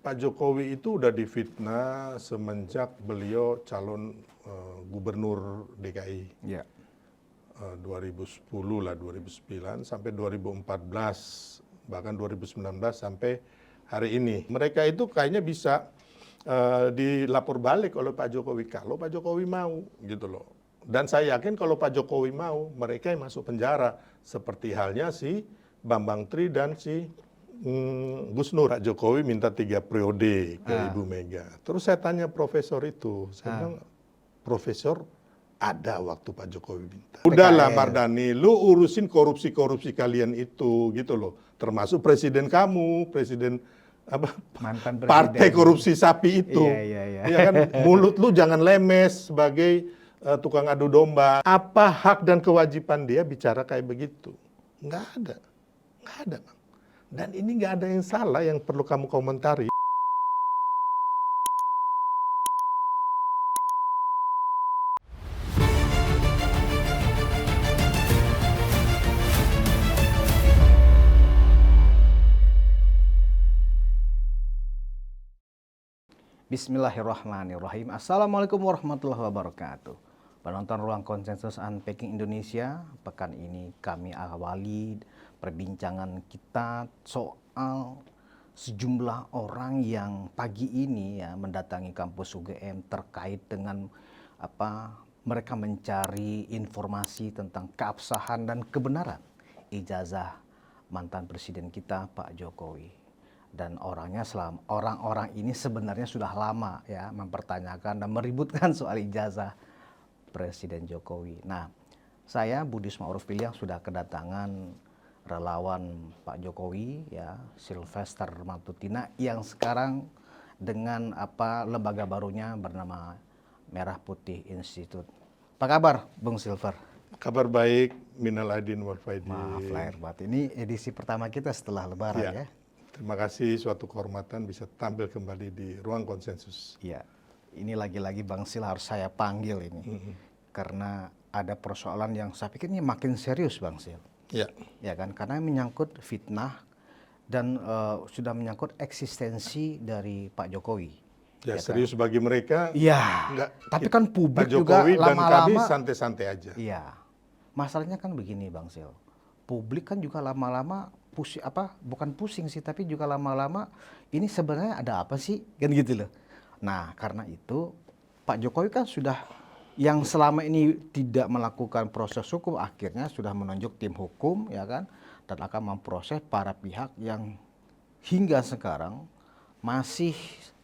Pak Jokowi itu udah difitnah semenjak beliau calon gubernur DKI. Ya. 2010 lah, 2009 sampai 2014, bahkan 2019 sampai hari ini. Mereka itu kayaknya bisa dilapor balik oleh Pak Jokowi kalau Pak Jokowi mau, gitu loh. Dan saya yakin kalau Pak Jokowi mau, mereka yang masuk penjara. Seperti halnya si Bambang Tri dan si Gus Nur. Pak Jokowi minta 3 periode ke Ibu Mega. Terus saya tanya profesor itu, saya bilang, Profesor, ada waktu Pak Jokowi minta. Udahlah Mardhani, lu urusin korupsi-korupsi kalian itu, gitu loh. Termasuk presiden kamu, presiden apa? Mantan presiden. Partai korupsi sapi itu. Iya. Ya kan, mulut lu jangan lemes sebagai tukang adu domba. Apa hak dan kewajiban dia bicara kayak begitu? Nggak ada, Bang. Dan ini nggak ada yang salah yang perlu kamu komentari. Bismillahirrahmanirrahim. Assalamualaikum warahmatullahi wabarakatuh. Penonton Ruang Konsensus Unpacking Indonesia, pekan ini kami awali perbincangan kita soal sejumlah orang yang pagi ini ya mendatangi kampus UGM terkait dengan mereka mencari informasi tentang keabsahan dan kebenaran ijazah mantan presiden kita Pak Jokowi. Dan orang-orang ini sebenarnya sudah lama ya mempertanyakan dan meributkan soal ijazah Presiden Jokowi. Nah, saya Budi Ma'ruf Piliang sudah kedatangan relawan Pak Jokowi ya, Sylvester Matutina yang sekarang dengan lembaga barunya bernama Merah Putih Institute. Apa kabar, Bung Silver? Kabar baik, minal aidin wal faidin. Maaf lahir batin. Ini edisi pertama kita setelah Lebaran ya. Terima kasih, suatu kehormatan bisa tampil kembali di Ruang Konsensus. Iya, ini lagi-lagi Bang Sil harus saya panggil ini. Karena ada persoalan yang saya pikir ini makin serius Bang Sil. Iya. Ya kan, karena menyangkut fitnah dan sudah menyangkut eksistensi dari Pak Jokowi. Ya serius kan? Bagi mereka. Iya, tapi kan publik Pak Jokowi juga lama-lama. dan kami santai-santai aja. Iya, masalahnya kan begini Bang Sil. Publik kan juga lama-lama bukan pusing sih, tapi juga lama-lama ini sebenarnya ada apa sih, kan gitu loh. Nah, karena itu Pak Jokowi kan sudah yang selama ini tidak melakukan proses hukum akhirnya sudah menunjuk tim hukum ya kan, dan akan memproses para pihak yang hingga sekarang masih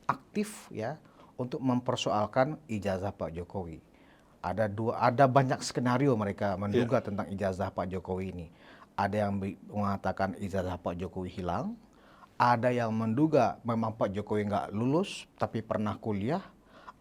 aktif ya untuk mempersoalkan ijazah Pak Jokowi. Ada banyak skenario mereka menduga tentang ijazah Pak Jokowi ini. Ada yang mengatakan ijazah Pak Jokowi hilang, ada yang menduga memang Pak Jokowi nggak lulus tapi pernah kuliah,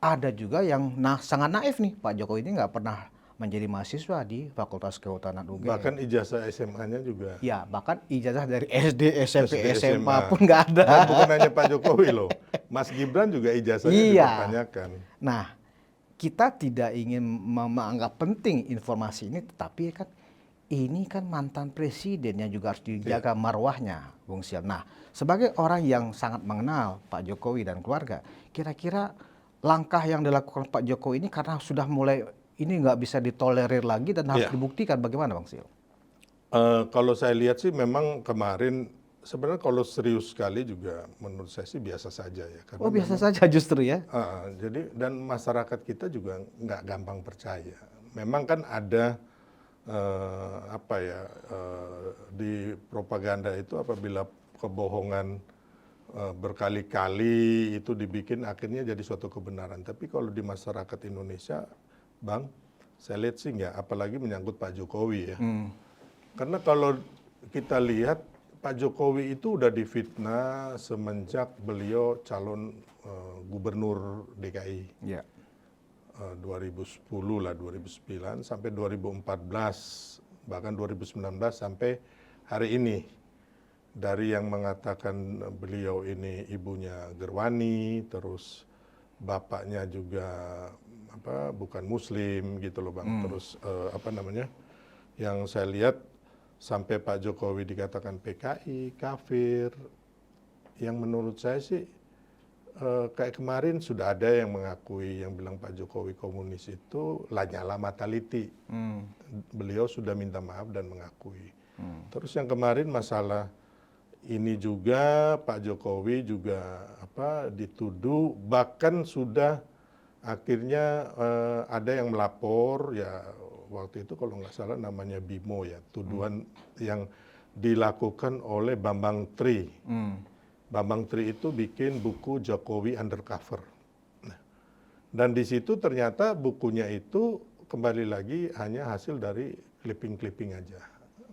ada juga yang sangat naif nih, Pak Jokowi ini nggak pernah menjadi mahasiswa di Fakultas Kehutanan UGM. Bahkan ijazah SMA-nya juga. Ya, bahkan ijazah dari SD, SMP, SMA pun nggak ada. Dan bukan hanya Pak Jokowi loh, Mas Gibran juga ijazahnya dipertanyakan. Nah, kita tidak ingin menganggap penting informasi ini, tetapi kan ini kan mantan presiden yang juga harus dijaga marwahnya, Bung Sil. Nah, sebagai orang yang sangat mengenal Pak Jokowi dan keluarga, kira-kira langkah yang dilakukan Pak Jokowi ini karena sudah mulai ini nggak bisa ditolerir lagi dan harus dibuktikan, bagaimana Bang Sil? Kalau saya lihat sih memang kemarin sebenarnya kalau serius sekali juga menurut saya sih biasa saja ya. Karena biasa saja justru ya. Jadi dan masyarakat kita juga nggak gampang percaya. Memang kan ada di propaganda itu apabila kebohongan berkali-kali itu dibikin akhirnya jadi suatu kebenaran. Tapi kalau di masyarakat Indonesia, Bang, saya lihat sih nggak, apalagi menyangkut Pak Jokowi ya. Karena kalau kita lihat Pak Jokowi itu udah difitnah semenjak beliau calon gubernur DKI. Ya. 2010 lah, 2009 sampai 2014, bahkan 2019 sampai hari ini. Dari yang mengatakan beliau ini ibunya Gerwani, terus bapaknya juga bukan Muslim gitu loh Bang. Terus yang saya lihat sampai Pak Jokowi dikatakan PKI, kafir, yang menurut saya sih kayak kemarin sudah ada yang mengakui, yang bilang Pak Jokowi komunis itu Lanyala Mataliti. Beliau sudah minta maaf dan mengakui. Terus yang kemarin masalah ini juga Pak Jokowi juga dituduh, bahkan sudah akhirnya ada yang melapor ya, waktu itu kalau nggak salah namanya Bimo ya, tuduhan yang dilakukan oleh Bambang Tri. Bambang Tri itu bikin buku Jokowi Undercover. Nah, dan di situ ternyata bukunya itu kembali lagi hanya hasil dari clipping-clipping aja,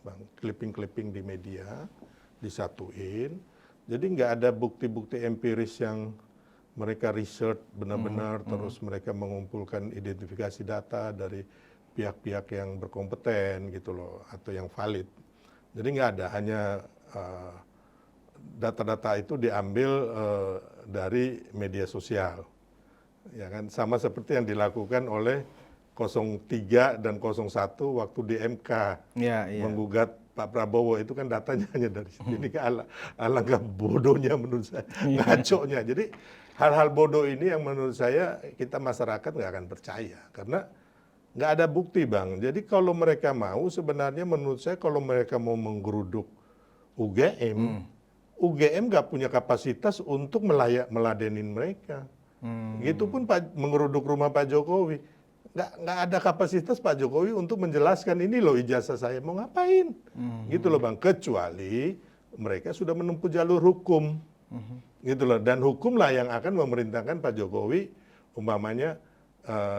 Bang. Clipping-clipping di media disatuin. Jadi nggak ada bukti-bukti empiris yang mereka research benar-benar, terus mereka mengumpulkan identifikasi data dari pihak-pihak yang berkompeten gitu loh, atau yang valid. Jadi nggak ada, hanya data-data itu diambil dari media sosial, ya kan, sama seperti yang dilakukan oleh 03 dan 01 waktu di MK menggugat Pak Prabowo, itu kan datanya hanya dari sini. Ini alangkah bodohnya menurut saya, ngaconya. Jadi hal-hal bodoh ini yang menurut saya kita masyarakat nggak akan percaya karena nggak ada bukti, Bang. Jadi kalau mereka mau, sebenarnya menurut saya kalau mereka mau menggeruduk UGM, UGM nggak punya kapasitas untuk meladenin mereka. Gitu pun mengeruduk rumah Pak Jokowi, nggak ada kapasitas Pak Jokowi untuk menjelaskan ini loh ijazah saya mau ngapain, gitu loh, Bang. Kecuali mereka sudah menempuh jalur hukum, gitu loh. Dan hukumlah yang akan memerintahkan Pak Jokowi, umpamanya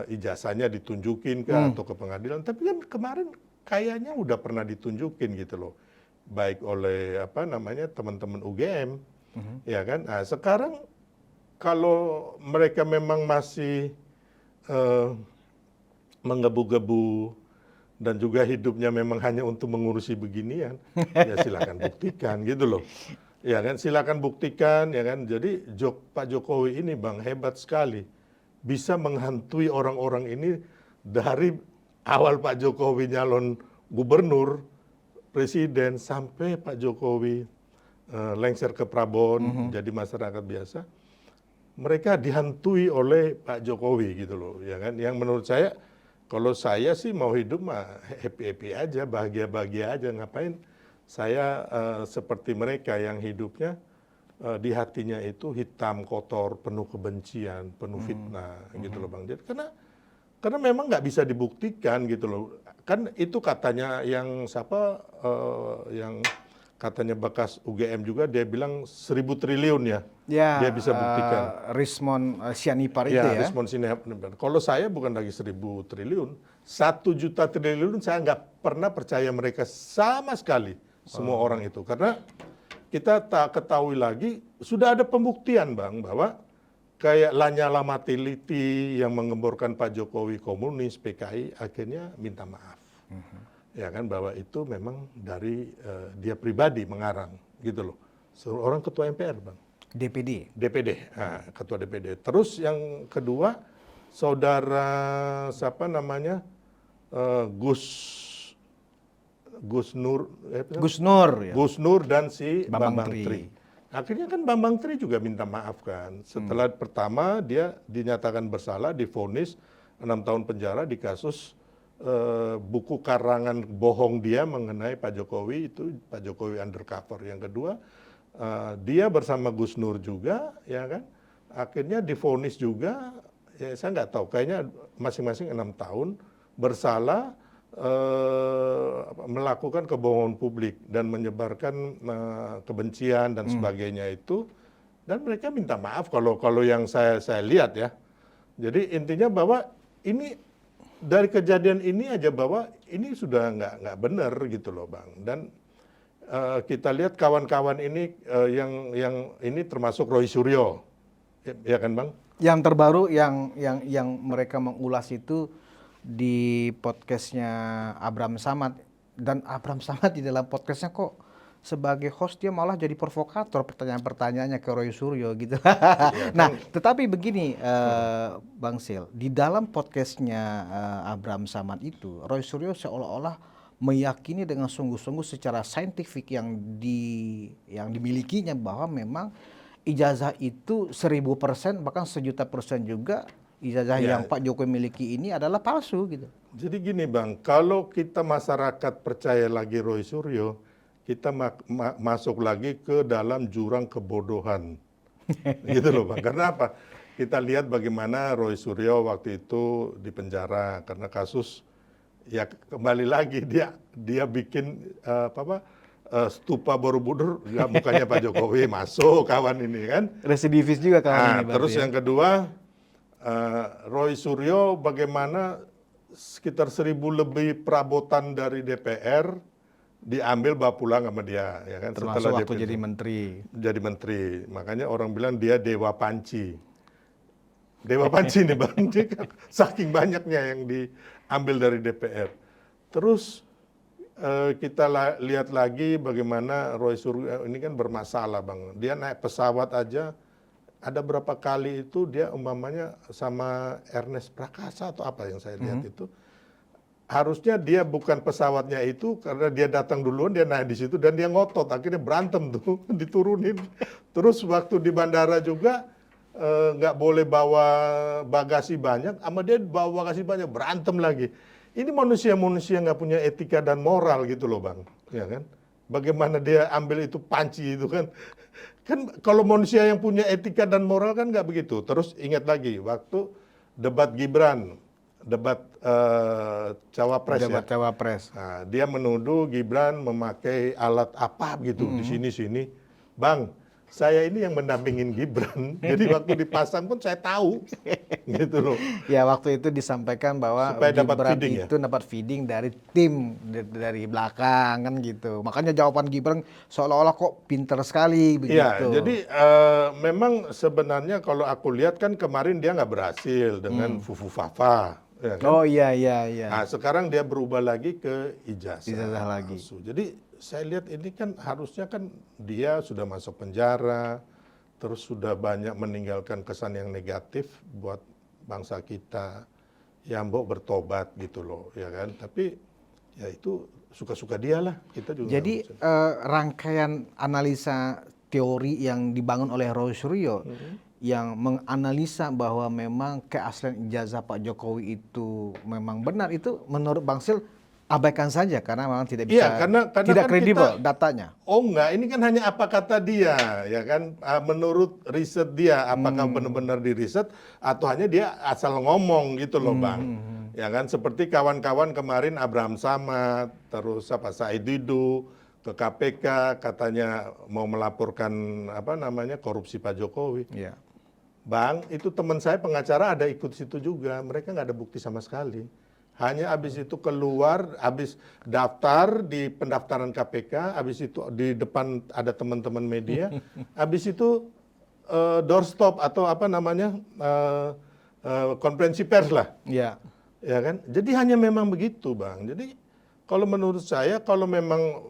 ijazahnya ditunjukin atau ke pengadilan. Tapi kan kemarin kayaknya udah pernah ditunjukin gitu loh, baik oleh teman-teman UGM, ya kan. Nah, sekarang kalau mereka memang masih menggebu-gebu dan juga hidupnya memang hanya untuk mengurusi beginian, ya silakan buktikan gitu loh, ya kan, silakan buktikan, ya kan. Jadi Pak Jokowi ini, Bang, hebat sekali, bisa menghantui orang-orang ini dari awal Pak Jokowi nyalon gubernur, presiden, sampai Pak Jokowi lengser ke Prabon, jadi masyarakat biasa. Mereka dihantui oleh Pak Jokowi gitu loh, ya kan. Yang menurut saya, kalau saya sih mau hidup mah happy-happy aja, bahagia-bahagia aja. Ngapain saya seperti mereka yang hidupnya di hatinya itu hitam, kotor, penuh kebencian, penuh fitnah, gitu loh, Bang. Jadi karena memang nggak bisa dibuktikan gitu loh. Kan itu katanya yang yang katanya bekas UGM juga, dia bilang 1.000 triliun ya. Dia bisa buktikan. Rismon Sianipar itu ya. Rismon Sianipar. Kalau saya bukan lagi 1.000 triliun, 1 juta triliun saya nggak pernah percaya mereka sama sekali, semua orang itu. Karena kita tak ketahui lagi, sudah ada pembuktian, Bang, bahwa kayak Lanyala Mataliti yang mengemborkan Pak Jokowi komunis, PKI, akhirnya minta maaf. Ya kan, bahwa itu memang dari dia pribadi mengarang gitu loh. Seorang ketua MPR, Bang. DPD, ketua DPD. Terus yang kedua, saudara Gus Nur dan si Bambang Tri. Akhirnya kan Bambang Tri juga minta maaf kan. Setelah pertama dia dinyatakan bersalah, divonis 6 tahun penjara di kasus buku karangan bohong dia mengenai Pak Jokowi, itu Pak Jokowi Undercover. Yang kedua, dia bersama Gus Nur juga, ya kan, akhirnya divonis juga, ya saya nggak tahu, kayaknya masing-masing 6 tahun bersalah melakukan kebohongan publik dan menyebarkan kebencian dan sebagainya itu, dan mereka minta maaf kalau yang saya lihat ya. Jadi intinya bahwa ini dari kejadian ini aja bahwa ini sudah nggak benar gitu loh, Bang. Dan kita lihat kawan-kawan ini yang ini termasuk Roy Suryo, ya kan, Bang? Yang terbaru yang mereka mengulas itu di podcastnya Abraham Samad, dan Abraham Samad di dalam podcastnya kok sebagai host dia malah jadi provokator, pertanyaan-pertanyaannya ke Roy Suryo gitu. Ya, nah, tetapi begini Bang Sil, di dalam podcastnya Abraham Samad itu Roy Suryo seolah-olah meyakini dengan sungguh-sungguh secara saintifik yang dimilikinya bahwa memang ijazah itu 1000% bahkan 1.000.000% juga ijazah Ya. yang Pak Jokowi miliki ini adalah palsu gitu. Jadi gini Bang, kalau kita masyarakat percaya lagi Roy Suryo, kita masuk lagi ke dalam jurang kebodohan. Gitu loh Bang. Karena apa? Kita lihat bagaimana Roy Suryo waktu itu di penjara karena kasus, ya kembali lagi dia bikin stupa Borobudur, nggak mukanya Pak Jokowi masuk kawan ini kan. Residivis juga kawan ini berarti Terus ya. yang kedua, Roy Suryo bagaimana sekitar 1.000 lebih perabotan dari DPR diambil bawa pulang sama dia, ya kan? Termasuk Setelah waktu dia jadi menteri. jadi menteri. Makanya orang bilang dia dewa panci. Dewa panci nih Bang, dia kan saking banyaknya yang diambil dari DPR. Terus kita lihat lagi bagaimana Roy Suryo ini kan bermasalah Bang. Dia naik pesawat aja, ada berapa kali itu dia umpamanya sama Ernest Prakasa atau apa yang saya lihat itu. Harusnya dia bukan pesawatnya itu karena dia datang duluan, dia naik di situ dan dia ngotot, akhirnya berantem tuh, diturunin. Terus waktu di bandara juga nggak boleh bawa bagasi banyak, sama dia bawa bagasi banyak, berantem lagi. Ini manusia-manusia nggak punya etika dan moral gitu loh Bang, ya kan? Bagaimana dia ambil itu panci itu kan? Kan kalau manusia yang punya etika dan moral kan nggak begitu. Terus ingat lagi waktu debat Gibran, debat cawapres Debat ya. cawapres. Nah, dia menuduh Gibran memakai alat apa gitu di sini-sini. Bang, saya ini yang mendampingin Gibran. Jadi waktu dipasang pun saya tahu, gitu loh. Ya waktu itu disampaikan bahwa Supaya dapat Gibran feeding ya? itu dapat feeding dari tim dari belakang kan gitu. Makanya jawaban Gibran seolah-olah kok pinter sekali Iya, begitu. jadi memang sebenarnya kalau aku lihat kan kemarin dia nggak berhasil dengan Fufu Fafa. Ya kan? Oh iya iya iya. Nah, sekarang dia berubah lagi ke ijazah. Ijazah lagi. palsu. Jadi saya lihat ini kan harusnya kan dia sudah masuk penjara, terus sudah banyak meninggalkan kesan yang negatif buat bangsa kita. Ya mbok bertobat gitu loh, ya kan. Tapi ya itu suka-suka dia lah. Kita juga nggak Jadi bisa. rangkaian analisa teori yang dibangun oleh Roy Suryo yang menganalisa bahwa memang keaslian ijazah Pak Jokowi itu memang benar itu menurut Bang Sil abaikan saja karena memang tidak bisa Iya, karena tidak kan kredibel kita- datanya. Oh enggak, ini kan hanya apa kata dia, ya kan? Menurut riset dia, apakah benar-benar diriset atau hanya dia asal ngomong gitu loh, Bang. Ya kan? Seperti kawan-kawan kemarin Abraham Samad, terus Said Didu ke KPK katanya mau melaporkan apa namanya korupsi Pak Jokowi. Iya. Bang, itu teman saya pengacara ada ikut situ juga, mereka nggak ada bukti sama sekali. Hanya habis itu keluar, habis daftar di pendaftaran KPK, habis itu di depan ada teman-teman media, habis itu doorstop atau apa namanya konferensi pers lah, Iya. ya kan? Jadi hanya memang begitu, Bang. Jadi kalau menurut saya, kalau memang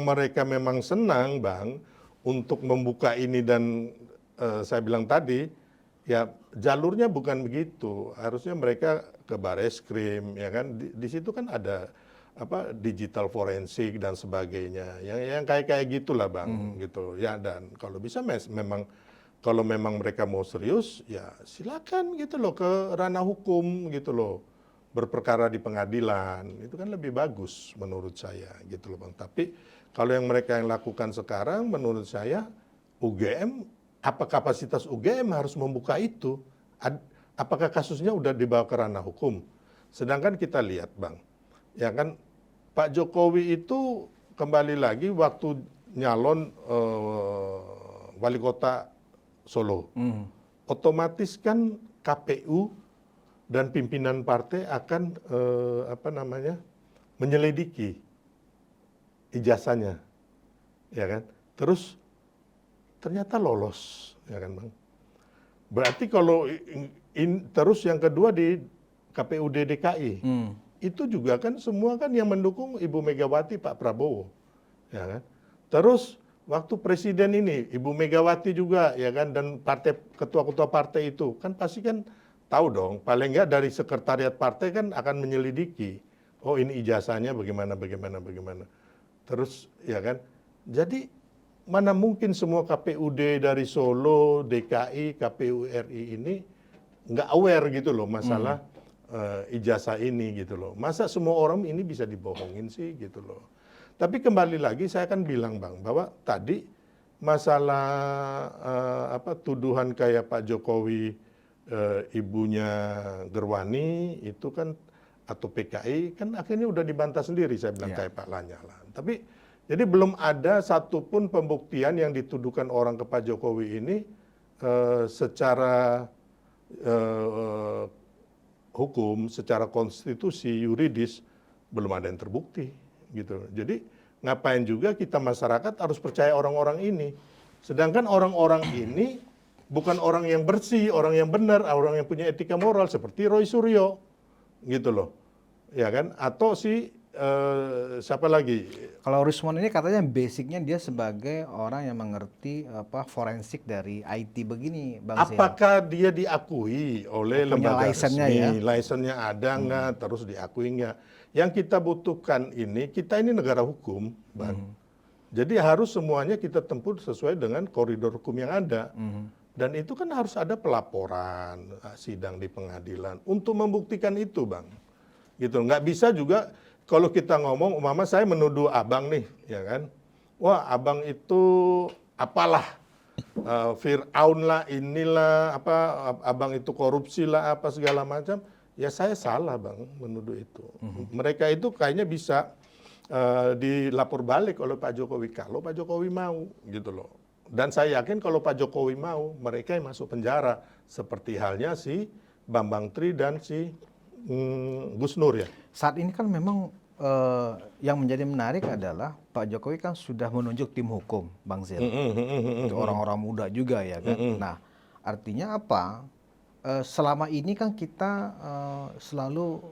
mereka memang senang, Bang, untuk membuka ini dan saya bilang tadi, ya jalurnya bukan begitu. Harusnya mereka ke Bareskrim, ya kan? Di situ kan ada apa digital forensik dan sebagainya. Yang kayak gitulah, Bang, gitu. Ya dan kalau bisa memang kalau memang mereka mau serius, ya silakan gitu loh ke ranah hukum gitu loh. Berperkara di pengadilan, itu kan lebih bagus menurut saya gitu loh, Bang. Tapi kalau yang mereka yang lakukan sekarang menurut saya UGM, apa kapasitas UGM harus membuka itu? Apakah kasusnya udah dibawa ke ranah hukum? Sedangkan kita lihat, Bang, ya kan Pak Jokowi itu kembali lagi waktu nyalon wali kota Solo, otomatis kan KPU dan pimpinan partai akan apa namanya menyelidiki ijazahnya, ya kan? Terus ternyata lolos, ya kan, Bang? Berarti kalau terus yang kedua di KPUD DKI, itu juga kan semua kan yang mendukung Ibu Megawati, Pak Prabowo, ya kan? Terus waktu presiden ini Ibu Megawati juga, ya kan, dan partai ketua-ketua partai itu kan pasti kan tahu dong, paling nggak dari sekretariat partai kan akan menyelidiki, oh ini ijazahnya bagaimana. Terus, ya kan, jadi mana mungkin semua KPUD dari Solo, DKI, KPU RI ini nggak aware gitu loh masalah ijazah ini gitu loh. Masa semua orang ini bisa dibohongin sih gitu loh. Tapi kembali lagi saya kan bilang Bang bahwa tadi masalah tuduhan kayak Pak Jokowi ibunya Gerwani itu kan atau PKI kan akhirnya udah dibantah sendiri saya bilang kayak Pak Lanyala. Tapi jadi belum ada satupun pembuktian yang dituduhkan orang ke Pak Jokowi ini secara hukum, secara konstitusi, yuridis belum ada yang terbukti gitu. Jadi ngapain juga kita masyarakat harus percaya orang-orang ini. Sedangkan orang-orang ini bukan orang yang bersih, orang yang benar, orang yang punya etika moral seperti Roy Suryo gitu loh. Ya kan? Atau si siapa lagi? Kalau Rusmon ini katanya basicnya dia sebagai orang yang mengerti forensik dari IT begini, Bang Sil. Apakah dia diakui oleh Punya lembaga license-nya resmi? ya? License-nya ada nggak? Terus diakui nggak? Yang kita butuhkan ini, kita ini negara hukum, Bang. Jadi harus semuanya kita tempuh sesuai dengan koridor hukum yang ada. Dan itu kan harus ada pelaporan, sidang di pengadilan untuk membuktikan itu, Bang. Gitu. Nggak bisa juga kalau kita ngomong, umpama saya menuduh abang nih, ya kan? Wah, abang itu apalah, Fir'aun lah, inilah, abang itu korupsi lah, apa segala macam. Ya saya salah Bang menuduh itu. Mereka itu kayaknya bisa dilapor balik oleh Pak Jokowi kalau Pak Jokowi mau gitu loh. Dan saya yakin kalau Pak Jokowi mau, mereka yang masuk penjara seperti halnya si Bambang Tri dan si Gus Nur ya. Saat ini kan memang yang menjadi menarik adalah Pak Jokowi kan sudah menunjuk tim hukum, Bang Zil. Itu orang-orang muda juga ya kan. Nah, artinya apa? Selama ini kan kita selalu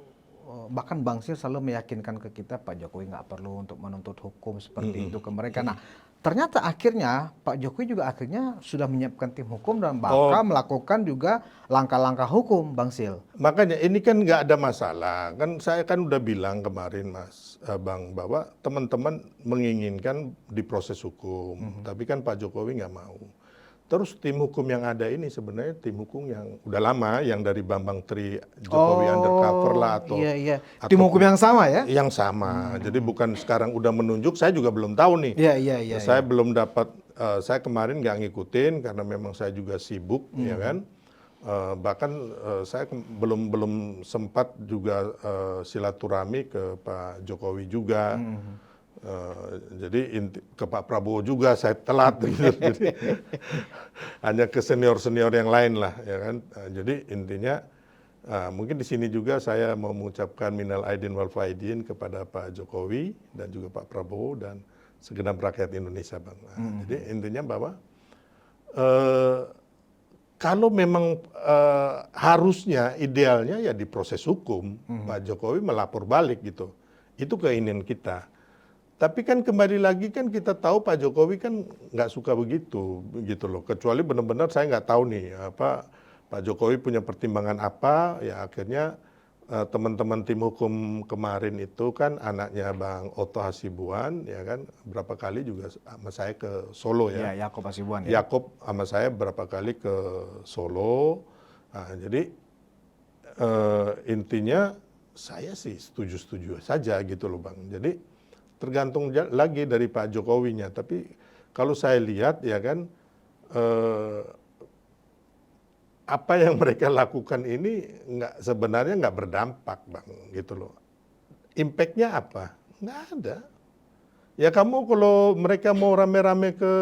bahkan Bang Sil selalu meyakinkan ke kita Pak Jokowi nggak perlu untuk menuntut hukum seperti itu ke mereka. Nah, ternyata akhirnya Pak Jokowi juga akhirnya sudah menyiapkan tim hukum dan bahkan melakukan juga langkah-langkah hukum, Bang Sil. Makanya ini kan nggak ada masalah. Kan saya kan udah bilang kemarin Mas Bang bahwa teman-teman menginginkan diproses hukum, tapi kan Pak Jokowi nggak mau. Terus tim hukum yang ada ini sebenarnya tim hukum yang udah lama, yang dari Bambang Tri, Jokowi undercover lah atau iya. atau Tim hukum yang sama ya? Yang sama. Jadi bukan sekarang udah menunjuk, saya juga belum tahu nih. Iya. Saya belum dapat, saya kemarin nggak ngikutin karena memang saya juga sibuk, ya kan. Bahkan saya belum sempat juga silaturahmi ke Pak Jokowi juga. Jadi ke Pak Prabowo juga saya telat gitu. Jadi hanya ke senior-senior yang lain lah ya kan. Jadi intinya mungkin di sini juga saya mau mengucapkan minal aidin wal faidin kepada Pak Jokowi dan juga Pak Prabowo dan segenap rakyat Indonesia Bang. Jadi intinya bahwa kalau memang harusnya idealnya ya diproses hukum, Pak Jokowi melapor balik gitu. Itu keinginan kita. Tapi kan kembali lagi kan kita tahu Pak Jokowi kan nggak suka begitu, gitu loh. Kecuali benar-benar saya nggak tahu nih Pak Jokowi punya pertimbangan apa. Ya akhirnya teman-teman tim hukum kemarin itu kan anaknya Bang Oto Hasibuan, ya kan berapa kali juga sama saya ke Solo ya. Ya, Yakob Hasibuan ya. Yakob sama saya berapa kali ke Solo. Nah, jadi intinya saya sih setuju-setuju saja gitu loh Bang. Jadi tergantung lagi dari Pak Jokowinya. Tapi kalau saya lihat ya kan apa yang mereka lakukan ini sebenarnya nggak berdampak Bang gitu loh. Impact-nya apa? Nggak ada. Ya kamu kalau mereka mau rame-rame ke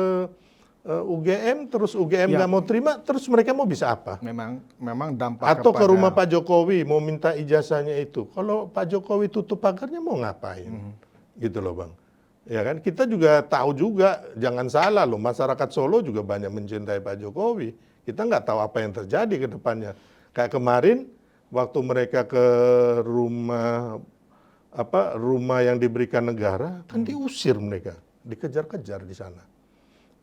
UGM terus UGM nggak mau terima, terus mereka mau bisa apa? Memang dampak atau ke rumah Pak Jokowi mau minta ijazahnya itu. Kalau Pak Jokowi tutup pagarnya mau ngapain? Gitu loh Bang. Ya kan kita juga tahu juga, jangan salah loh, masyarakat Solo juga banyak mencintai Pak Jokowi. Kita nggak tahu apa yang terjadi ke depannya. Kayak kemarin waktu mereka ke rumah yang diberikan negara kan diusir mereka, dikejar-kejar di sana.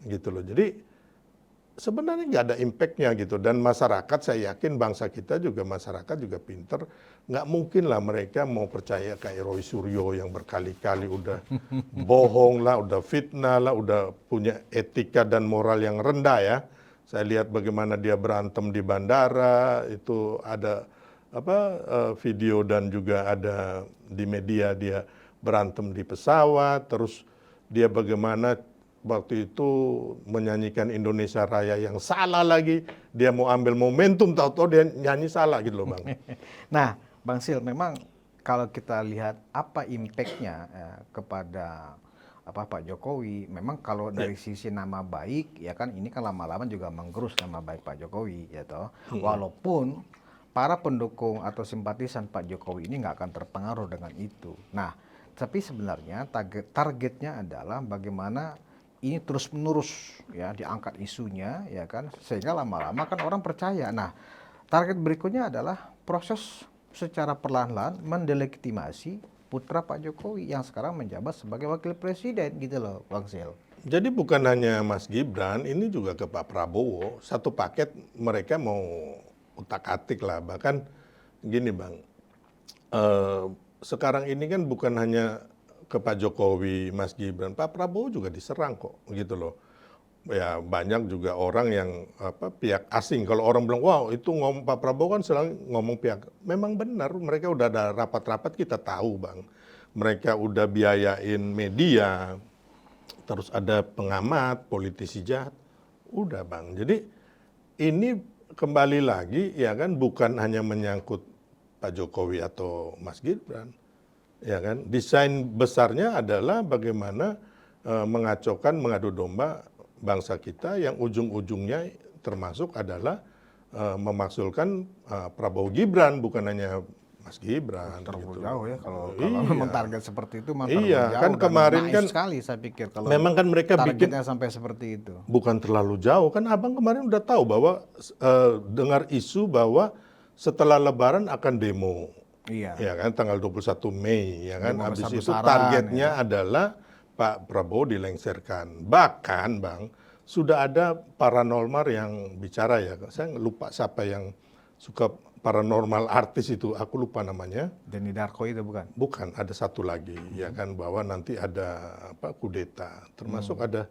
Gitu loh. Jadi sebenarnya nggak ada impact-nya gitu. Dan masyarakat, saya yakin bangsa kita juga, masyarakat juga pinter. Nggak mungkin lah mereka mau percaya kayak Roy Suryo yang berkali-kali udah bohong lah, udah fitnah lah, udah punya etika dan moral yang rendah ya. Saya lihat bagaimana dia berantem di bandara, itu ada video dan juga ada di media dia berantem di pesawat, terus dia bagaimana waktu itu menyanyikan Indonesia Raya yang salah lagi, dia mau ambil momentum, tahu-tahu dia nyanyi salah gitu loh Bang. Nah, Bang Sil, memang kalau kita lihat apa impact-nya kepada Pak Jokowi, memang kalau dari sisi nama baik, ya kan ini kan lama-lama juga menggerus nama baik Pak Jokowi, ya toh. Walaupun para pendukung atau simpatisan Pak Jokowi ini nggak akan terpengaruh dengan itu. Nah, tapi sebenarnya targetnya adalah bagaimana ini terus-menerus ya diangkat isunya, ya kan, sehingga lama-lama kan orang percaya. Nah, target berikutnya adalah proses secara perlahan-lahan mendelegitimasi putra Pak Jokowi yang sekarang menjabat sebagai wakil presiden gitu loh, Bang Sil. Jadi bukan hanya Mas Gibran, ini juga ke Pak Prabowo, satu paket mereka mau utak-atik lah. Bahkan gini Bang, sekarang ini kan bukan hanya ke Pak Jokowi, Mas Gibran, Pak Prabowo juga diserang kok, gitu loh. Ya banyak juga orang yang pihak asing. Kalau orang bilang, wow itu ngomong Pak Prabowo kan selalu ngomong pihak. Memang benar, mereka udah ada rapat-rapat kita tahu Bang. Mereka udah biayain media, terus ada pengamat, politisi jahat. Udah Bang, jadi ini kembali lagi ya kan bukan hanya menyangkut Pak Jokowi atau Mas Gibran. Ya kan, desain besarnya adalah bagaimana mengacaukan, mengadu domba bangsa kita yang ujung-ujungnya termasuk adalah memaksulkan Prabowo Gibran, bukan hanya Mas Gibran. Terlalu gitu. jauh ya kalau Iya. memang target seperti itu, memang terlalu Iya, jauh kan dan kemarin naif kan sekali saya pikir kalau memang kan mereka bikin targetnya sampai seperti itu. bukan terlalu jauh, kan Abang kemarin udah tahu bahwa dengar isu bahwa setelah Lebaran akan demo. Iya. Ya kan tanggal 21 Mei ya kan, Demo habis itu besar-besaran, targetnya adalah Pak Prabowo dilengsarkan. Bahkan Bang, sudah ada paranormal yang bicara ya, saya lupa siapa yang suka paranormal artis itu, aku lupa namanya. Denny Darko itu bukan? Bukan, ada satu lagi ya kan, bahwa nanti ada kudeta, termasuk ada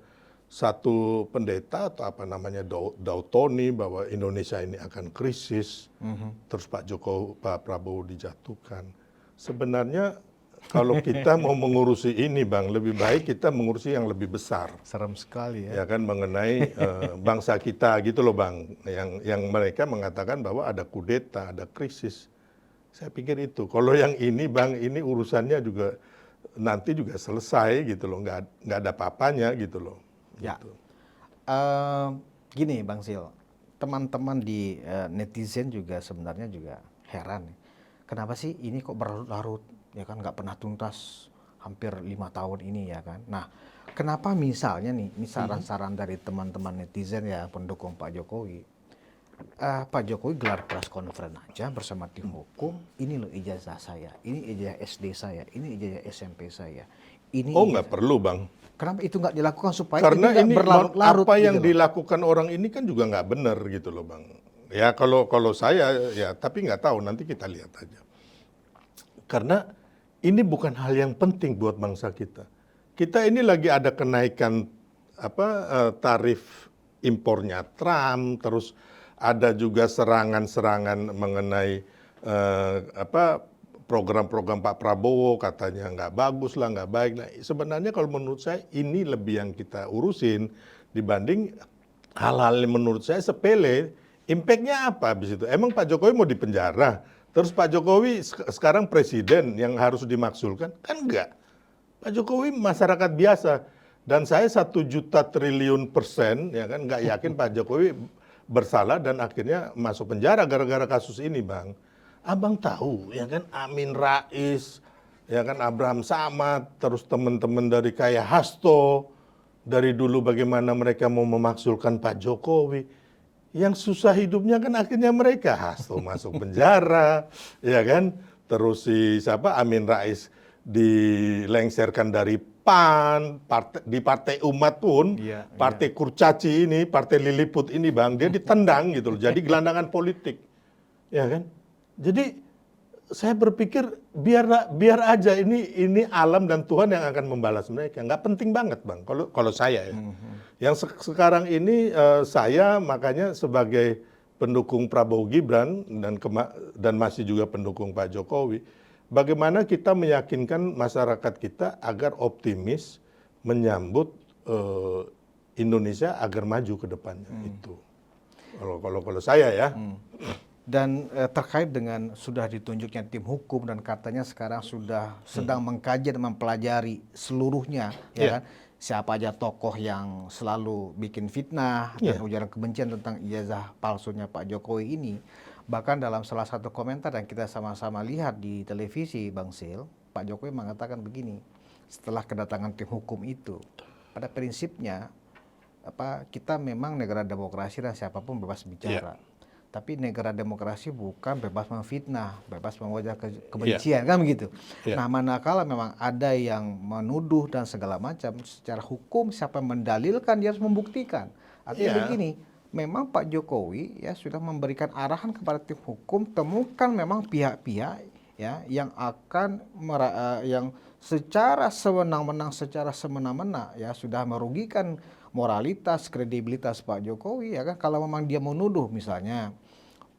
satu pendeta atau apa namanya Dautoni bahwa Indonesia ini akan krisis, terus Pak Prabowo dijatuhkan. Sebenarnya kalau kita mau mengurusi ini Bang, lebih baik kita mengurusi yang lebih besar. Serem sekali ya. Ya kan, mengenai bangsa kita gitu loh Bang, yang mereka mengatakan bahwa ada kudeta, ada krisis. Saya pikir itu. Kalau yang ini Bang, ini urusannya juga nanti juga selesai gitu loh, nggak ada apa-apanya gitu loh. Ya. Gitu. Gini Bang Sil, teman-teman di netizen juga sebenarnya juga heran. Kenapa sih ini kok berlarut-larut? Ya kan nggak pernah tuntas hampir 5 tahun ini ya kan. Nah, kenapa misalnya nih, ini saran-saran dari teman-teman netizen ya pendukung Pak Jokowi. Pak Jokowi gelar press conference aja bersama tim hukum. Ini loh ijazah saya, ini ijazah SD saya, ini ijazah SMP saya. Ini Nggak perlu Bang. Kenapa itu nggak dilakukan supaya Karena ini ini nggak berlarut-larut apa gitu yang loh. dilakukan orang ini kan juga nggak benar gitu loh Bang. Ya kalau saya ya, tapi nggak tahu, nanti kita lihat aja. Karena ini bukan hal yang penting buat bangsa kita. Kita ini lagi ada kenaikan tarif impornya Trump, terus ada juga serangan-serangan mengenai program-program Pak Prabowo, katanya nggak bagus lah, nggak baik. Nah, sebenarnya kalau menurut saya ini lebih yang kita urusin dibanding hal-hal yang menurut saya sepele. Impact-nya apa habis itu? Emang Pak Jokowi mau dipenjara? Terus Pak Jokowi sekarang presiden yang harus dimaksulkan? Kan enggak. Pak Jokowi masyarakat biasa. Dan saya 1 juta triliun% ya kan nggak yakin Pak Jokowi bersalah dan akhirnya masuk penjara gara-gara kasus ini Bang. Abang tahu ya kan, Amin Rais, ya kan, Abraham Samad, terus teman-teman dari kayak Hasto, dari dulu bagaimana mereka mau memaksulkan Pak Jokowi. Yang susah hidupnya kan akhirnya mereka. Hasto masuk penjara, ya kan, terus si Amin Rais dilengsarkan dari PAN, partai umat pun, Iya, partai kurcaci ini, partai Lilliput ini Bang, dia ditendang gitu loh. Jadi gelandangan politik. Ya kan? Jadi saya berpikir biar aja ini alam dan Tuhan yang akan membalas mereka. Nggak penting banget Bang, kalau saya ya. Yang sekarang ini saya makanya sebagai pendukung Prabowo Gibran dan masih juga pendukung Pak Jokowi, bagaimana kita meyakinkan masyarakat kita agar optimis menyambut Indonesia agar maju ke depannya itu. Kalau saya ya. Dan terkait dengan sudah ditunjuknya tim hukum dan katanya sekarang sudah sedang mengkaji dan mempelajari seluruhnya, ya kan? Siapa aja tokoh yang selalu bikin fitnah dan ujaran kebencian tentang ijazah palsunya Pak Jokowi ini. Bahkan dalam salah satu komentar yang kita sama-sama lihat di televisi, Bang Sil, Pak Jokowi mengatakan begini, setelah kedatangan tim hukum itu, pada prinsipnya kita memang negara demokrasi dan siapapun bebas bicara. Tapi negara demokrasi bukan bebas memfitnah, bebas mengujar kebencian, kan begitu. Nah, manakala memang ada yang menuduh dan segala macam, secara hukum siapa yang mendalilkan dia harus membuktikan. Artinya begini, memang Pak Jokowi ya sudah memberikan arahan kepada tim hukum, temukan memang pihak-pihak ya yang akan yang secara sewenang-wenang, secara semena-mena ya sudah merugikan moralitas, kredibilitas Pak Jokowi ya kan. Kalau memang dia menuduh misalnya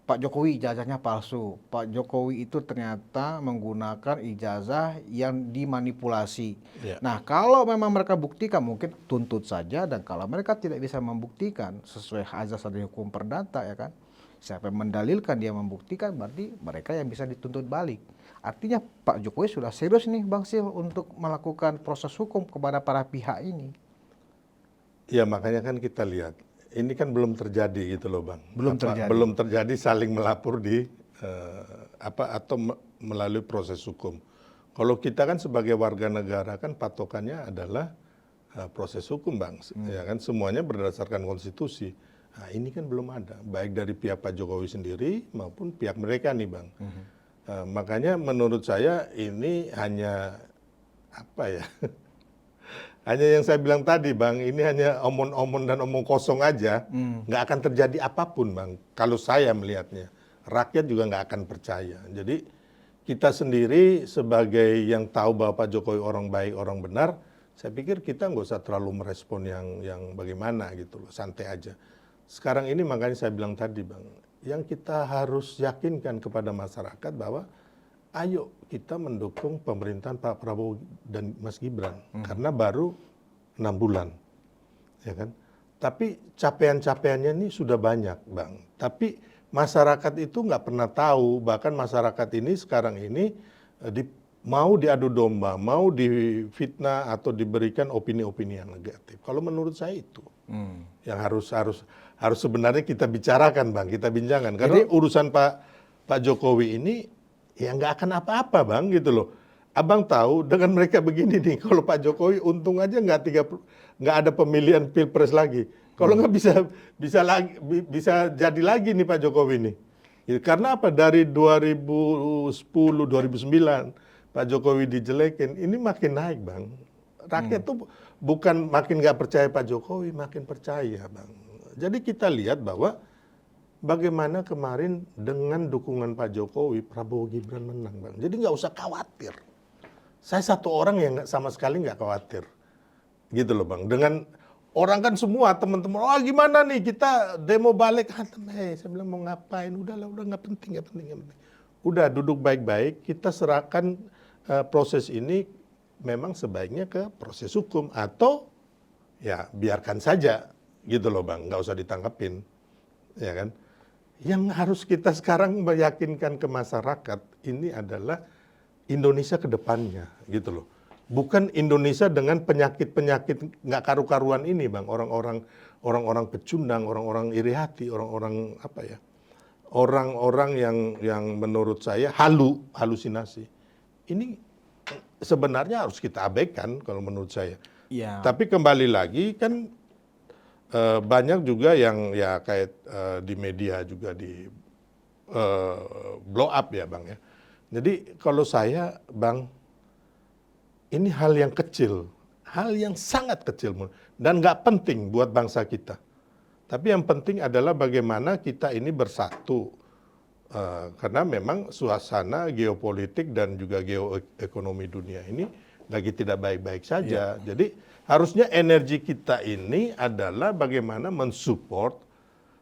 Pak Jokowi ijazahnya palsu, Pak Jokowi itu ternyata menggunakan ijazah yang dimanipulasi. Nah, kalau memang mereka buktikan mungkin tuntut saja, dan kalau mereka tidak bisa membuktikan sesuai azas dan hukum perdata ya kan, siapa yang mendalilkan dia membuktikan berarti mereka yang bisa dituntut balik. Artinya Pak Jokowi sudah serius nih Bang Sil untuk melakukan proses hukum kepada para pihak ini. Ya makanya kan kita lihat, ini kan belum terjadi gitu loh Bang. Belum terjadi saling melapor di atau melalui proses hukum. Kalau kita kan sebagai warga negara kan patokannya adalah proses hukum Bang. Ya kan semuanya berdasarkan konstitusi. Nah, ini kan belum ada, baik dari pihak Pak Jokowi sendiri maupun pihak mereka nih Bang. Makanya menurut saya ini hanya hanya yang saya bilang tadi Bang, ini hanya omong-omong dan omong kosong aja, nggak akan terjadi apapun Bang. Kalau saya melihatnya, rakyat juga nggak akan percaya. Jadi kita sendiri sebagai yang tahu bahwa Pak Jokowi orang baik, orang benar, saya pikir kita nggak usah terlalu merespon yang bagaimana gitu loh, santai aja. Sekarang ini makanya saya bilang tadi Bang, yang kita harus yakinkan kepada masyarakat bahwa ayo kita mendukung pemerintahan Pak Prabowo dan Mas Gibran karena baru 6 bulan, ya kan. Tapi capaian-capaiannya ini sudah banyak, Bang. Tapi masyarakat itu nggak pernah tahu, bahkan masyarakat ini sekarang ini mau diadu domba, mau difitnah atau diberikan opini-opini yang negatif. Kalau menurut saya itu yang harus sebenarnya kita bicarakan, Bang, kita bincangkan. Karena urusan Pak Jokowi ini ya nggak akan apa-apa Bang gitu loh. Abang tahu dengan mereka begini nih, kalau Pak Jokowi untung aja nggak ada pemilihan pilpres lagi. Kalau nggak bisa jadi lagi nih Pak Jokowi nih. Ya, karena apa? Dari 2010, 2009 Pak Jokowi dijelekin, ini makin naik Bang. Rakyat tuh bukan makin nggak percaya Pak Jokowi, makin percaya Bang. Jadi kita lihat bahwa bagaimana kemarin dengan dukungan Pak Jokowi, Prabowo Gibran menang Bang. Jadi nggak usah khawatir. Saya satu orang yang sama sekali nggak khawatir. Gitu loh Bang. Dengan orang kan semua teman-teman, oh gimana nih kita demo balik. Saya bilang mau ngapain, udah nggak penting. Udah duduk baik-baik, kita serahkan proses ini memang sebaiknya ke proses hukum. Atau ya biarkan saja gitu loh Bang, nggak usah ditangkapin. Ya kan? Yang harus kita sekarang meyakinkan ke masyarakat ini adalah Indonesia ke depannya gitu loh. Bukan Indonesia dengan penyakit-penyakit nggak karu-karuan ini Bang. Orang-orang pecundang, orang-orang iri hati, orang-orang orang-orang yang menurut saya halusinasi. Ini sebenarnya harus kita abaikan kalau menurut saya. Ya. Tapi kembali lagi kan banyak juga yang ya kayak di media juga di blow up ya Bang ya. Jadi kalau saya Bang, ini hal yang kecil, hal yang sangat kecil dan nggak penting buat bangsa kita. Tapi yang penting adalah bagaimana kita ini bersatu. Karena memang suasana geopolitik dan juga geoekonomi dunia ini lagi tidak baik-baik saja. Jadi harusnya energi kita ini adalah bagaimana mensupport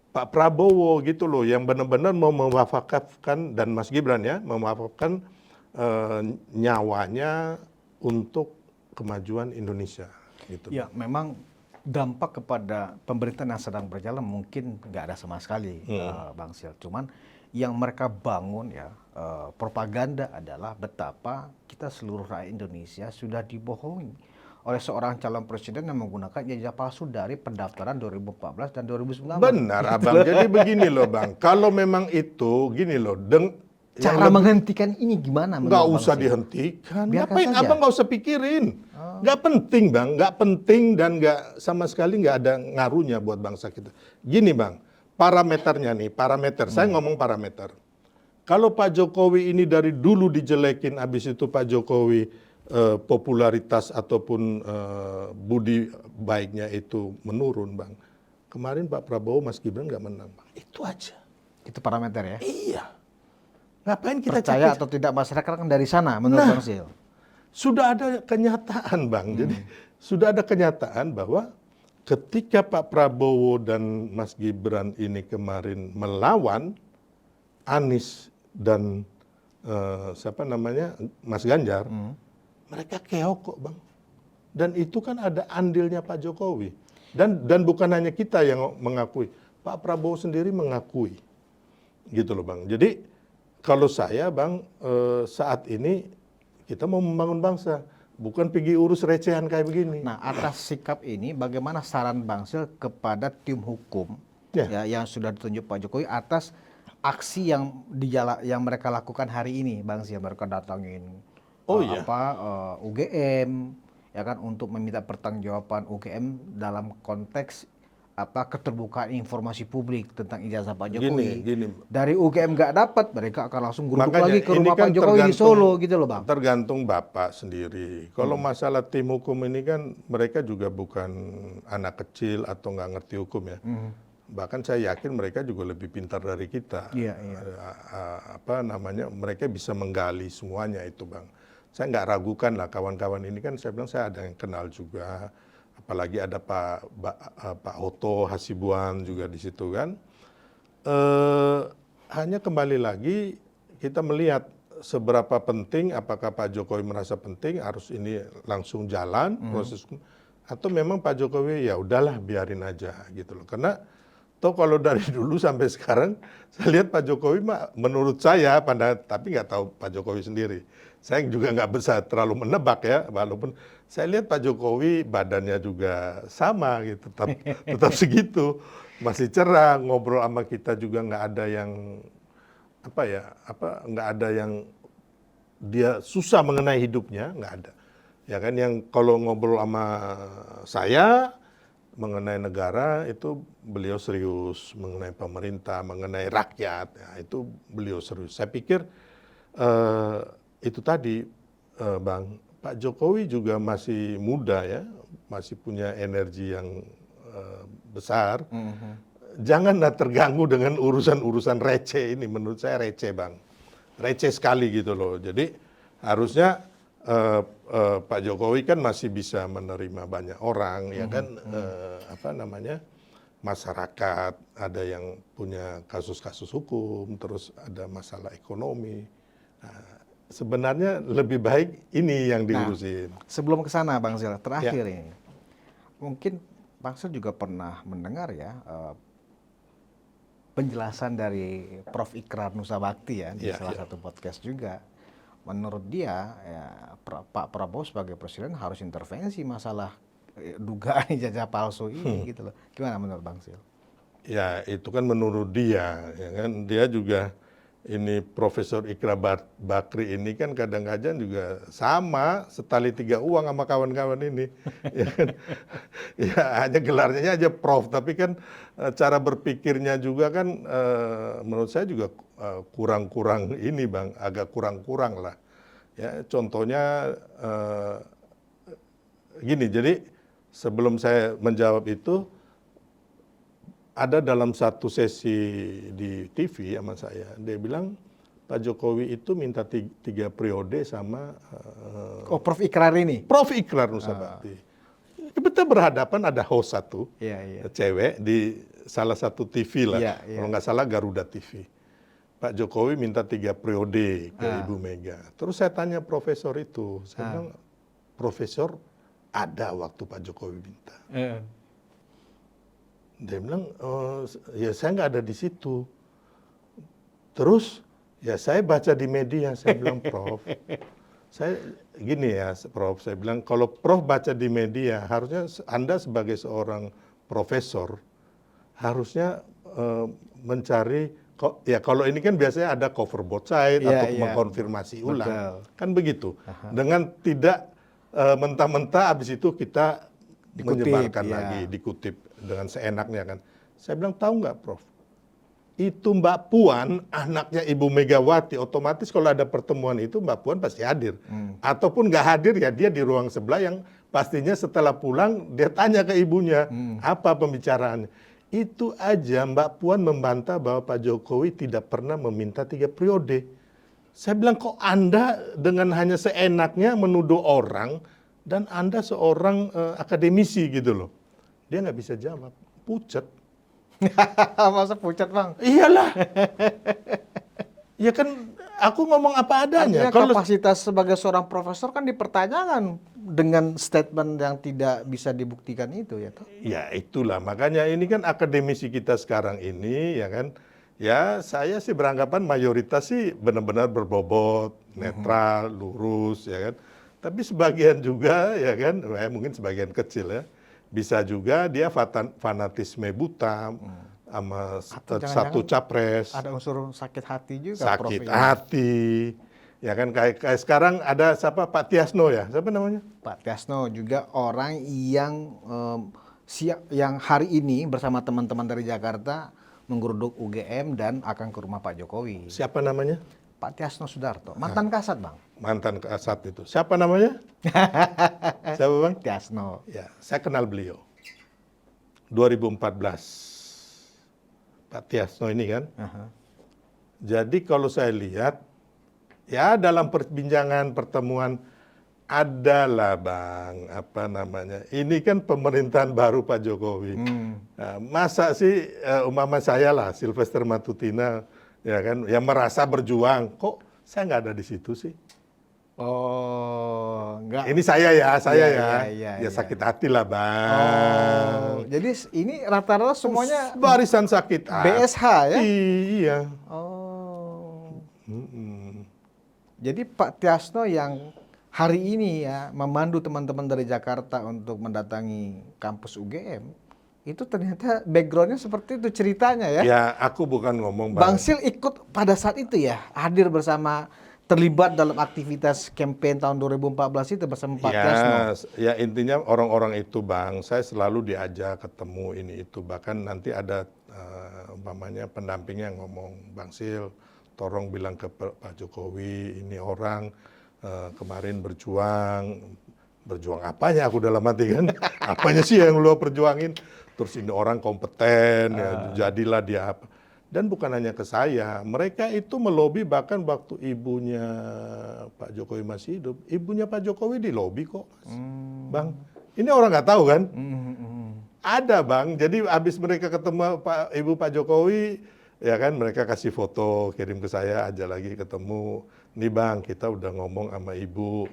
Pak Prabowo gitu loh, yang benar-benar mau mewafakkan, dan Mas Gibran ya, mewafakkan nyawanya untuk kemajuan Indonesia. Gitu. Ya, memang dampak kepada pemerintahan yang sedang berjalan mungkin nggak ada sama sekali, Bang Sil. Cuman yang mereka bangun ya, propaganda adalah betapa kita seluruh rakyat Indonesia sudah dibohongi oleh seorang calon presiden yang menggunakan ijazah palsu dari pendaftaran 2014 dan 2019. Benar, Abang. Jadi begini loh, Bang. Kalau memang itu, gini loh, cara menghentikan ini gimana? Nggak usah dihentikan. Biarkan Ngapain saja. Abang nggak usah pikirin. Nggak penting, Bang. Nggak penting dan nggak sama sekali nggak ada ngaruhnya buat bangsa kita. Gini, Bang. Parameternya nih, saya ngomong parameter. Kalau Pak Jokowi ini dari dulu dijelekin, habis itu Pak Jokowi popularitas ataupun budi baiknya itu menurun, Bang. Kemarin Pak Prabowo, Mas Gibran nggak menang, Bang. Itu aja. Itu parameter ya? Iya. Ngapain kita Percaya capek? atau tidak masyarakat kan dari sana menurut Bang Sil? Sudah ada kenyataan, Bang. Jadi sudah ada kenyataan bahwa ketika Pak Prabowo dan Mas Gibran ini kemarin melawan Anies dan siapa namanya Mas Ganjar, mereka keok kok, Bang. Dan itu kan ada andilnya Pak Jokowi. Dan bukan hanya kita yang mengakui, Pak Prabowo sendiri mengakui, gitu loh, Bang. Jadi kalau saya, Bang, saat ini kita mau membangun bangsa, bukan pergi urus recehan kayak begini. Nah, atas sikap ini, bagaimana saran Bang Sil kepada tim hukum ya, yang sudah ditunjuk Pak Jokowi atas aksi yang mereka lakukan hari ini, Bang Sil? Mereka datangin UGM, ya kan, untuk meminta pertanggungjawaban UGM dalam konteks keterbukaan informasi publik tentang ijazah Pak Jokowi. Gini. Dari UGM nggak dapat, mereka akan langsung geruduk Makanya, lagi ke ini rumah kan Pak Jokowi di Solo, gitu loh, Bang. Tergantung Bapak sendiri. Kalau masalah tim hukum ini kan mereka juga bukan anak kecil atau nggak ngerti hukum ya. Bahkan saya yakin mereka juga lebih pintar dari kita. Iya. Mereka bisa menggali semuanya itu, Bang. Saya nggak ragukan lah kawan-kawan ini kan, saya bilang saya ada yang kenal juga. Apalagi ada Pak Oto Hasibuan juga di situ kan. Hanya kembali lagi kita melihat seberapa penting, apakah Pak Jokowi merasa penting harus ini langsung jalan proses, atau memang Pak Jokowi ya udahlah biarin aja gitu loh. Karena toh kalau dari dulu sampai sekarang saya lihat Pak Jokowi menurut saya tapi nggak tahu Pak Jokowi sendiri. Saya juga nggak bisa terlalu menebak ya, walaupun saya lihat Pak Jokowi badannya juga sama gitu, tetap segitu, masih cerah, ngobrol sama kita juga nggak ada yang nggak ada yang dia susah mengenai hidupnya, nggak ada. Ya kan, yang kalau ngobrol sama saya mengenai negara itu beliau serius, mengenai pemerintah, mengenai rakyat, ya, itu beliau serius. Saya pikir itu tadi, Bang, Pak Jokowi juga masih muda ya, masih punya energi yang besar. Janganlah terganggu dengan urusan-urusan receh ini. Menurut saya receh, Bang. Receh sekali gitu loh. Jadi harusnya Pak Jokowi kan masih bisa menerima banyak orang, ya kan, masyarakat, ada yang punya kasus-kasus hukum, terus ada masalah ekonomi. Nah, sebenarnya lebih baik ini yang diurusin. Nah, sebelum ke sana, Bang Sil, terakhir ini, mungkin Bang Sil juga pernah mendengar ya penjelasan dari Prof. Ikrar Nusa Bakti ya di salah satu podcast juga. Menurut dia, ya, Pak Prabowo sebagai presiden harus intervensi masalah dugaan ijazah palsu ini gitu loh. Gimana menurut Bang Sil? Ya itu kan menurut dia, ya kan, dia juga ini Profesor Ikrar Bakri ini kan kadang-kadang juga sama setali tiga uang sama kawan-kawan ini, ya kan? Ya hanya gelarnya aja Prof, tapi kan cara berpikirnya juga kan menurut saya juga kurang-kurang ini, Bang, agak kurang-kurang lah. Ya contohnya gini, jadi sebelum saya menjawab itu, ada dalam satu sesi di TV sama saya, dia bilang Pak Jokowi itu minta 3 periode sama Oh, Prof Ikrar ini? Prof Ikrar Nussabakti. Kita berhadapan, ada host satu, Iya. cewek di salah satu TV lah, Iya. kalau nggak salah Garuda TV. Pak Jokowi minta 3 periode ke Ibu Mega. Terus saya tanya profesor itu, saya bilang, Profesor, ada waktu Pak Jokowi minta. Dia bilang, ya saya nggak ada di situ. Terus, ya saya baca di media, saya bilang, Prof, saya gini ya, Prof, saya bilang, kalau Prof baca di media, harusnya Anda sebagai seorang profesor, harusnya mencari, ya kalau ini kan biasanya ada cover both side atau mengkonfirmasi ulang. Betul. Kan begitu. Dengan tidak mentah-mentah habis itu kita menyebarkan lagi, dikutip dengan seenaknya kan. Saya bilang, tahu nggak Prof? Itu Mbak Puan, anaknya Ibu Megawati, otomatis kalau ada pertemuan itu Mbak Puan pasti hadir. Ataupun nggak hadir ya dia di ruang sebelah yang pastinya setelah pulang dia tanya ke ibunya, apa pembicaraannya. Itu aja Mbak Puan membantah bahwa Pak Jokowi tidak pernah meminta 3 periode. Saya bilang, kok Anda dengan hanya seenaknya menuduh orang dan Anda seorang akademisi gitu loh. Dia nggak bisa jawab, pucat. Masa pucat, Bang? Iyalah. Ya kan aku ngomong apa adanya. Artinya kapasitas sebagai seorang profesor kan dipertanyakan dengan statement yang tidak bisa dibuktikan itu ya toh? Ya itulah, makanya ini kan akademisi kita sekarang ini ya kan. Ya saya sih beranggapan mayoritas sih benar-benar berbobot, netral, lurus ya kan. Tapi sebagian juga ya kan, mungkin sebagian kecil ya, bisa juga dia fanatisme buta sama satu capres. Ada unsur sakit hati juga, sakit hati. Ya kan kayak sekarang ada siapa, Pak Tiasno ya, siapa namanya? Pak Tiasno juga orang yang yang hari ini bersama teman-teman dari Jakarta menggeruduk UGM dan akan ke rumah Pak Jokowi. Siapa namanya? Pak Tiasno Sudarto, mantan Kasat, Bang. Mantan Kasat itu. Siapa namanya? Siapa, Bang? Tiasno. Ya, saya kenal beliau. 2014. Pak Tiasno ini kan. Jadi kalau saya lihat, ya dalam perbincangan pertemuan adalah Bang, apa namanya, ini kan pemerintahan baru Pak Jokowi. Nah, masa sih umpama saya lah, Sylvester Matutina, ya kan, yang merasa berjuang, kok saya nggak ada di situ sih? Oh, enggak. Ini saya ya, Iya, sakit hati lah Bang. Oh, jadi ini rata-rata semuanya barisan sakit hati. BSH ya? Iya. Oh. Jadi Pak Tiasno yang hari ini ya memandu teman-teman dari Jakarta untuk mendatangi kampus UGM, itu ternyata backgroundnya seperti itu ceritanya ya? Ya, aku bukan ngomong Bang. Bang Sil ikut pada saat itu ya, hadir bersama, terlibat dalam aktivitas campaign tahun 2014 itu bersama Pak Tiasno. Ya intinya orang-orang itu Bang, saya selalu diajak ketemu ini itu. Bahkan nanti ada umpamanya pendampingnya yang ngomong, Bang Sil, tolong bilang ke Pak Jokowi, ini orang kemarin berjuang apanya aku dalam hati kan? Apanya sih yang lu perjuangin? Terus ini orang kompeten, ya, jadilah dia apa. Dan bukan hanya ke saya, mereka itu melobi bahkan waktu ibunya Pak Jokowi masih hidup, ibunya Pak Jokowi di lobi kok, Mas. Bang. Ini orang nggak tahu kan? Ada Bang, jadi habis mereka ketemu Ibu Pak Jokowi, ya kan mereka kasih foto, kirim ke saya aja lagi ketemu. Nih Bang, kita udah ngomong sama Ibu,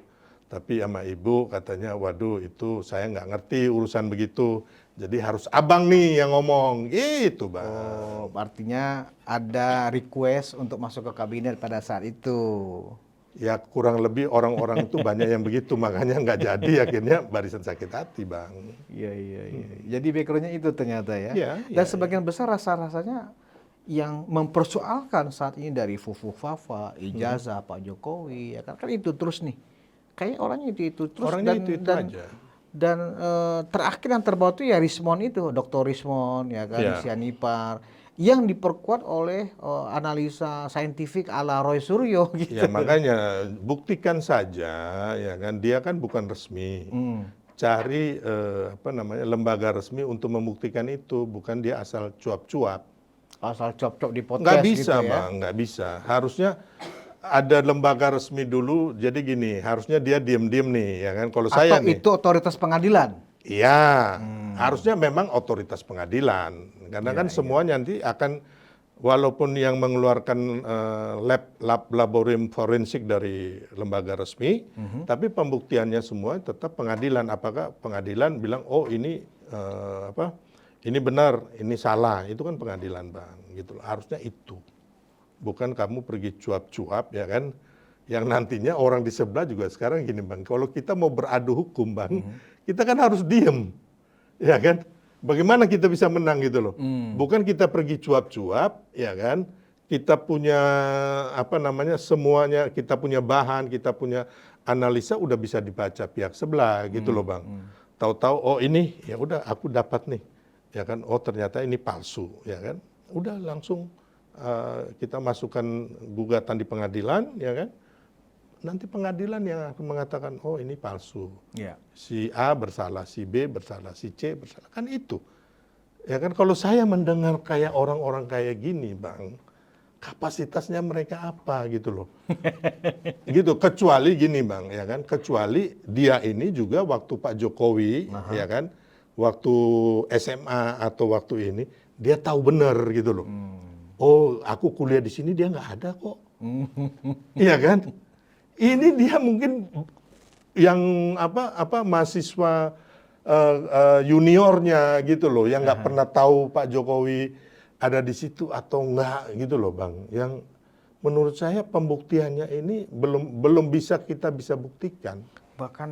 tapi sama Ibu katanya, waduh itu saya nggak ngerti urusan begitu. Jadi harus abang nih yang ngomong, gitu Bang. Oh, artinya ada request untuk masuk ke kabinet pada saat itu. Ya kurang lebih orang-orang itu banyak yang begitu, makanya nggak jadi akhirnya barisan sakit hati Bang. Iya. Jadi backgroundnya itu ternyata ya. Iya, Dan sebagian besar rasa-rasanya yang mempersoalkan saat ini dari Fufu Fafa, ijazah Pak Jokowi, ya kan itu terus nih. Kayak orangnya itu terus Orangnya itu aja. Dan terakhir yang terbawa itu ya Rismon itu, Dr. Rismon ya kan, Ya. Sianipar, yang diperkuat oleh analisa saintifik ala Roy Suryo gitu. Ya makanya buktikan saja, ya kan dia kan bukan resmi. cari lembaga resmi untuk membuktikan itu, bukan dia asal cuap-cuap. Asal cop-cop di podcast Nggak bisa, gitu ya. Bang, nggak bisa. Harusnya ada lembaga resmi dulu. Jadi gini, harusnya dia diem-diem nih, ya kan? Kalau saya Atau nih, itu otoritas pengadilan. iya, harusnya memang otoritas pengadilan. Karena Iya, kan semua nanti akan, walaupun yang mengeluarkan laboratorium forensik dari lembaga resmi, tapi pembuktiannya semua tetap pengadilan. Apakah pengadilan bilang, oh ini ini benar, ini salah, itu kan pengadilan, Bang. Gitu loh. Harusnya itu, bukan kamu pergi cuap-cuap, ya kan? Yang nantinya orang di sebelah juga sekarang gini, Bang. Kalau kita mau beradu hukum, Bang, kita kan harus diem, ya kan? Bagaimana kita bisa menang gitu loh? Bukan kita pergi cuap-cuap, ya kan? Kita punya semuanya, kita punya bahan, kita punya analisa, udah bisa dibaca pihak sebelah gitu loh, Bang. Tahu-tahu, oh ini, ya udah aku dapat nih, ya kan? Oh ternyata ini palsu, ya kan? Udah langsung kita masukkan gugatan di pengadilan, ya kan? Nanti pengadilan yang akan mengatakan, oh ini palsu. Iya. Si A bersalah, si B bersalah, si C bersalah. Kan itu. Ya kan kalau saya mendengar kayak orang-orang kayak gini, Bang, kapasitasnya mereka apa gitu loh. Gitu, kecuali gini, Bang, ya kan? Kecuali dia ini juga waktu Pak Jokowi, ya kan? Waktu SMA atau waktu ini, dia tahu benar gitu loh. Oh, aku kuliah di sini, dia nggak ada kok. Iya kan? Ini dia mungkin yang mahasiswa juniornya gitu loh, yang nggak pernah tahu Pak Jokowi ada di situ atau enggak gitu loh, Bang. Yang menurut saya pembuktiannya ini belum bisa buktikan. Bahkan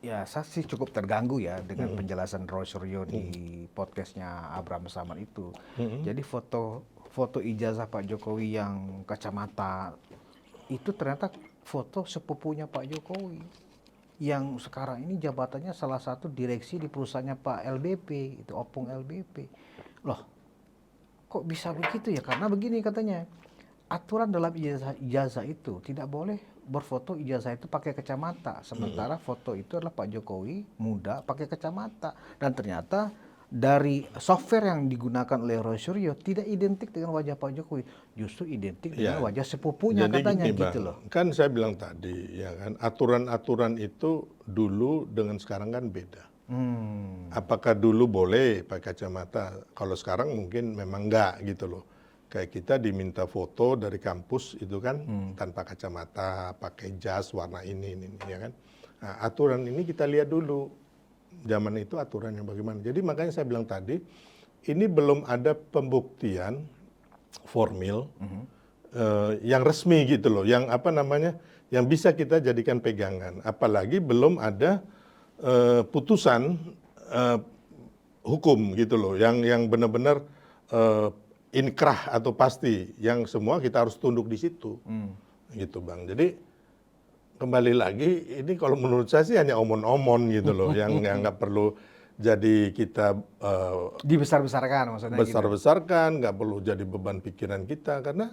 ya saya sih cukup terganggu ya dengan penjelasan Roy Suryo di podcastnya Abraham Samad itu. Jadi foto ijazah Pak Jokowi yang kacamata itu ternyata foto sepupunya Pak Jokowi yang sekarang ini jabatannya salah satu direksi di perusahaannya Pak LBP, itu Opung LBP. Loh, kok bisa begitu ya? Karena begini katanya, aturan dalam ijazah itu tidak boleh berfoto ijazah itu pakai kacamata. Sementara foto itu adalah Pak Jokowi muda pakai kacamata. Dan ternyata dari software yang digunakan oleh Roy Suryo tidak identik dengan wajah Pak Jokowi, justru identik dengan wajah sepupunya. Jadi katanya gini, gitu Bang, loh. kan saya bilang tadi, ya kan, aturan-aturan itu dulu dengan sekarang kan beda. Apakah dulu boleh pakai kacamata? Kalau sekarang mungkin memang enggak gitu loh. Kayak kita diminta foto dari kampus itu kan tanpa kacamata, pakai jas warna ini, ya kan. Nah, aturan ini kita lihat dulu. Zaman itu aturannya bagaimana. Jadi makanya saya bilang tadi, ini belum ada pembuktian formil yang resmi gitu loh, yang yang bisa kita jadikan pegangan. Apalagi belum ada putusan hukum gitu loh, yang benar-benar inkrah atau pasti, yang semua kita harus tunduk di situ, gitu, Bang. Jadi kembali lagi, ini kalau menurut saya sih hanya omon-omon gitu loh, yang nggak perlu jadi kita Dibesar-besarkan maksudnya gitu. besar-besarkan, nggak perlu jadi beban pikiran kita, karena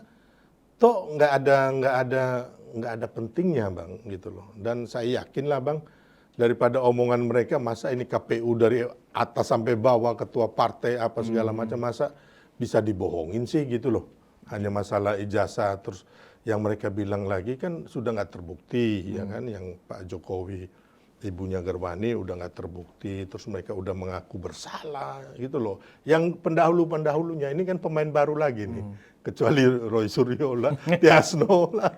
toh nggak ada pentingnya, Bang, gitu loh. Dan saya yakin lah, Bang, daripada omongan mereka, masa ini KPU dari atas sampai bawah, ketua partai apa segala macam, masa bisa dibohongin sih gitu loh. Hanya masalah ijazah, terus yang mereka bilang lagi kan sudah nggak terbukti, ya kan, yang Pak Jokowi, ibunya Gerwani udah nggak terbukti, terus mereka udah mengaku bersalah gitu loh. Yang pendahulu-pendahulunya ini kan pemain baru lagi nih, kecuali Roy Suryo lah, Tiasno lah.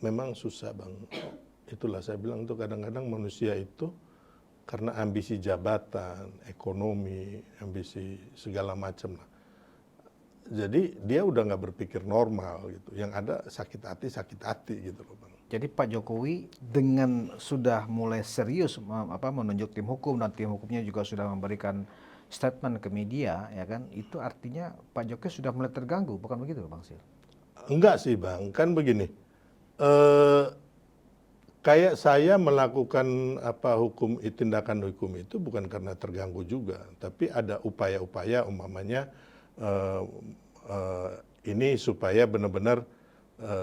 Memang susah, Bang. Itulah saya bilang tuh, kadang-kadang manusia itu karena ambisi jabatan, ekonomi, ambisi segala macam lah. Jadi dia udah nggak berpikir normal gitu. Yang ada sakit hati gitu loh, Bang. Jadi Pak Jokowi dengan sudah mulai serius menunjuk tim hukum, dan tim hukumnya juga sudah memberikan statement ke media, ya kan? Itu artinya Pak Jokowi sudah mulai terganggu, bukan begitu, Bang Sil? Enggak sih, Bang. Kan begini. Kayak saya melakukan tindakan hukum itu bukan karena terganggu juga, tapi ada upaya-upaya umpamanya ini supaya benar-benar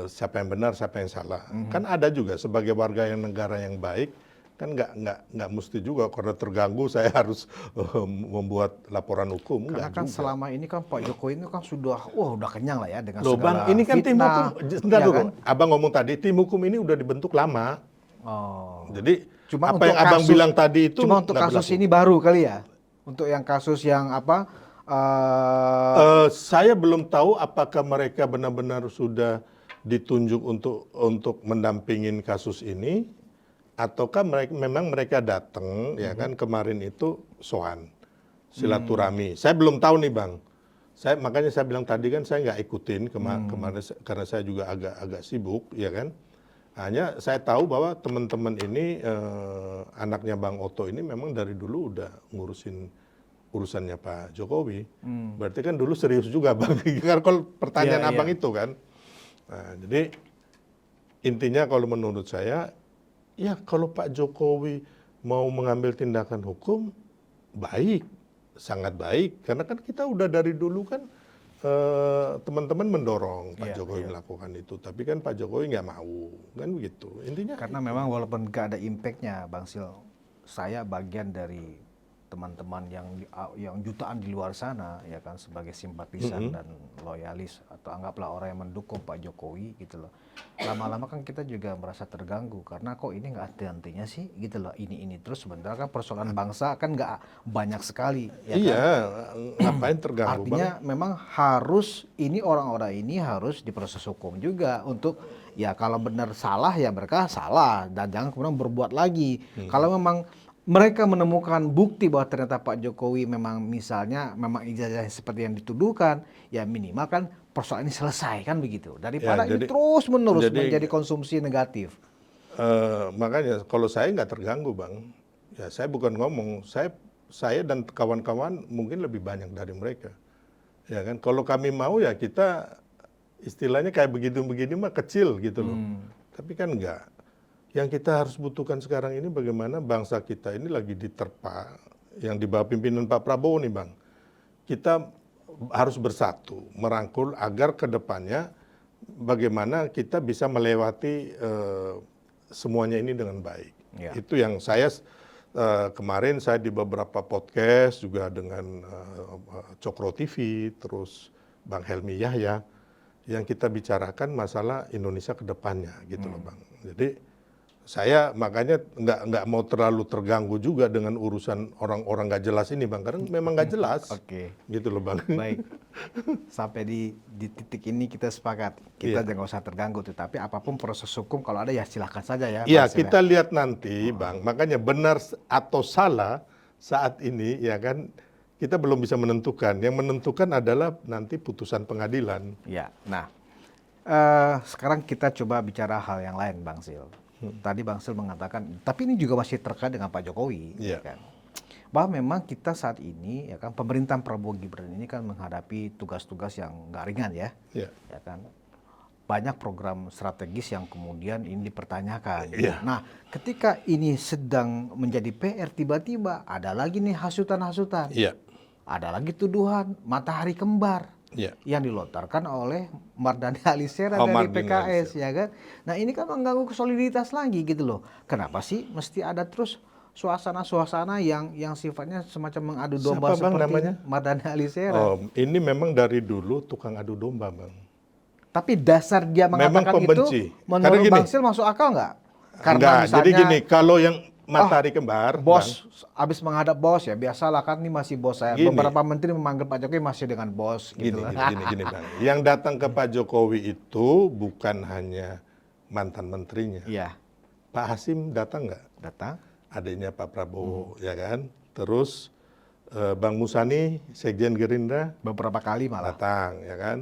siapa yang benar, siapa yang salah. Kan ada juga sebagai warga yang negara yang baik, kan nggak mesti juga karena terganggu saya harus membuat laporan hukum. Karena Nggak kan juga. selama ini kan Pak Jokowi itu kan udah kenyang lah ya dengan Loh segala Bang, ini kan tim fitnah, hukum, sebentar ya dulu. kan? Abang ngomong tadi, tim hukum ini udah dibentuk lama. Oh. Jadi Cuma apa untuk yang Abang kasus- bilang tadi itu cuma untuk nggak kasus berlaku. ini baru kali ya. Untuk yang kasus yang apa? Saya belum tahu apakah mereka benar-benar sudah ditunjuk untuk mendampingin kasus ini, ataukah memang mereka datang ya kan kemarin itu soan silaturahmi. Saya belum tahu nih Bang. Makanya saya bilang tadi kan saya nggak ikutin kemarin karena saya juga agak sibuk ya kan. Hanya saya tahu bahwa teman-teman ini anaknya Bang Oto ini memang dari dulu udah ngurusin urusannya Pak Jokowi. Berarti kan dulu serius juga Bang. Karena kalau pertanyaan Iya, Abang iya. itu kan. Nah, jadi intinya kalau menurut saya, ya kalau Pak Jokowi mau mengambil tindakan hukum, baik, sangat baik. Karena kan kita udah dari dulu kan teman-teman mendorong Pak Iya, Jokowi melakukan itu. Tapi kan Pak Jokowi nggak mau, kan begitu. Intinya karena memang walaupun gak ada impactnya, Bang Sil, saya bagian dari teman-teman yang jutaan di luar sana ya kan sebagai simpatisan dan loyalis atau anggaplah orang yang mendukung Pak Jokowi gitu loh. Lama-lama kan kita juga merasa terganggu karena kok ini nggak henti-hentinya sih gitu loh, ini terus sebenarnya kan persoalan bangsa kan nggak banyak sekali ya kan? iya, ngapain terganggu Artinya memang harus ini orang-orang ini harus diproses hukum juga untuk ya kalau benar salah ya mereka salah dan jangan kemudian berbuat lagi. Kalau memang mereka menemukan bukti bahwa ternyata Pak Jokowi memang misalnya memang ijazah seperti yang dituduhkan, ya minimal kan persoalan ini selesai kan begitu. Daripada Ya, ini terus-menerus jadi- menjadi konsumsi negatif. makanya kalau saya nggak terganggu Bang, ya saya bukan ngomong, saya dan kawan-kawan mungkin lebih banyak dari mereka, ya kan. Kalau kami mau ya kita istilahnya kayak begini mah kecil gitu loh, tapi kan enggak. Yang kita harus butuhkan sekarang ini bagaimana bangsa kita ini lagi diterpa, yang di bawah pimpinan Pak Prabowo nih Bang. Kita harus bersatu, merangkul agar ke depannya bagaimana kita bisa melewati semuanya ini dengan baik. Ya. Itu yang saya kemarin saya di beberapa podcast juga dengan Cokro TV, terus Bang Helmi Yahya, yang kita bicarakan masalah Indonesia ke depannya gitu loh Bang. Jadi saya makanya nggak mau terlalu terganggu juga dengan urusan orang-orang nggak jelas ini Bang, karena memang nggak jelas. Oke. Gitu loh Bang. Baik, sampai di titik ini kita sepakat kita Iya. jangan usah terganggu, tetapi apapun proses hukum kalau ada ya silahkan saja ya. Iya, Bang Sil, ya. kita lihat nanti Bang. Makanya benar atau salah saat ini ya kan kita belum bisa menentukan. Yang menentukan adalah nanti putusan pengadilan. Ya, nah sekarang kita coba bicara hal yang lain, Bang Sil. Tadi Bang Sil mengatakan, tapi ini juga masih terkait dengan Pak Jokowi, Iya. ya kan? Bahwa memang kita saat ini, ya kan, pemerintahan Prabowo Gibran ini kan menghadapi tugas-tugas yang nggak ringan ya, Iya. ya kan? Banyak program strategis yang kemudian ini dipertanyakan. Iya. Nah, ketika ini sedang menjadi PR, tiba-tiba ada lagi nih hasutan-hasutan, Iya. ada lagi tuduhan matahari kembar Iya. yang dilontarkan oleh Mardhani Alisera Oh, dari Mardhani PKS ya kan. Nah ini kan mengganggu soliditas lagi gitu loh. Kenapa sih mesti ada terus suasana-suasana yang sifatnya semacam mengadu domba Siapa, Bang, seperti namanya? Mardhani Alisera. Oh, ini memang dari dulu tukang adu domba Bang. Tapi dasar dia Memang mengatakan pembenci. itu Karena menurut gini. Bang Sil masuk akal nggak? Enggak, jadi gini, kalau yang matahari kembar, Bos, abis menghadap bos ya biasalah kan ini masih bos saya. Gini. Beberapa menteri memanggil Pak Jokowi masih dengan bos gitu. gini Bang. Yang datang ke Pak Jokowi itu bukan hanya mantan menterinya. Iya, Pak Hasim datang nggak? datang. Adiknya Pak Prabowo, ya kan? Terus Bang Musani, Sekjen Gerindra, Beberapa kali malah. datang, ya kan?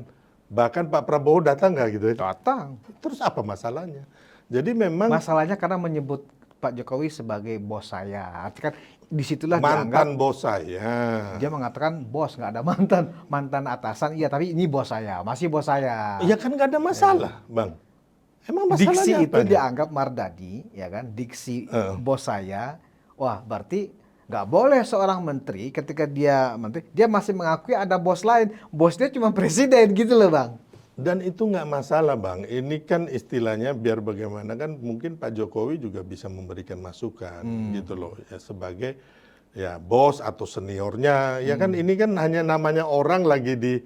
Bahkan Pak Prabowo datang nggak gitu? Datang. Terus apa masalahnya? Jadi memang Masalahnya karena menyebut Pak Jokowi sebagai bos saya. Artinya kan disitulah dianggap mantan bos saya. dia mengatakan bos nggak ada mantan atasan. Iya tapi ini bos saya, masih bos saya. Ya kan nggak ada masalah, Bang. Emang masalahnya Diksi itu apanya? dianggap Mardhani, ya kan? Diksi bos saya. Wah berarti nggak boleh seorang menteri ketika dia menteri dia masih mengakui ada bos lain. Bosnya cuma presiden gitu loh bang. Dan itu nggak masalah Bang, ini kan istilahnya biar bagaimana kan mungkin Pak Jokowi juga bisa memberikan masukan gitu loh ya sebagai ya bos atau seniornya ya kan ini kan hanya namanya orang lagi di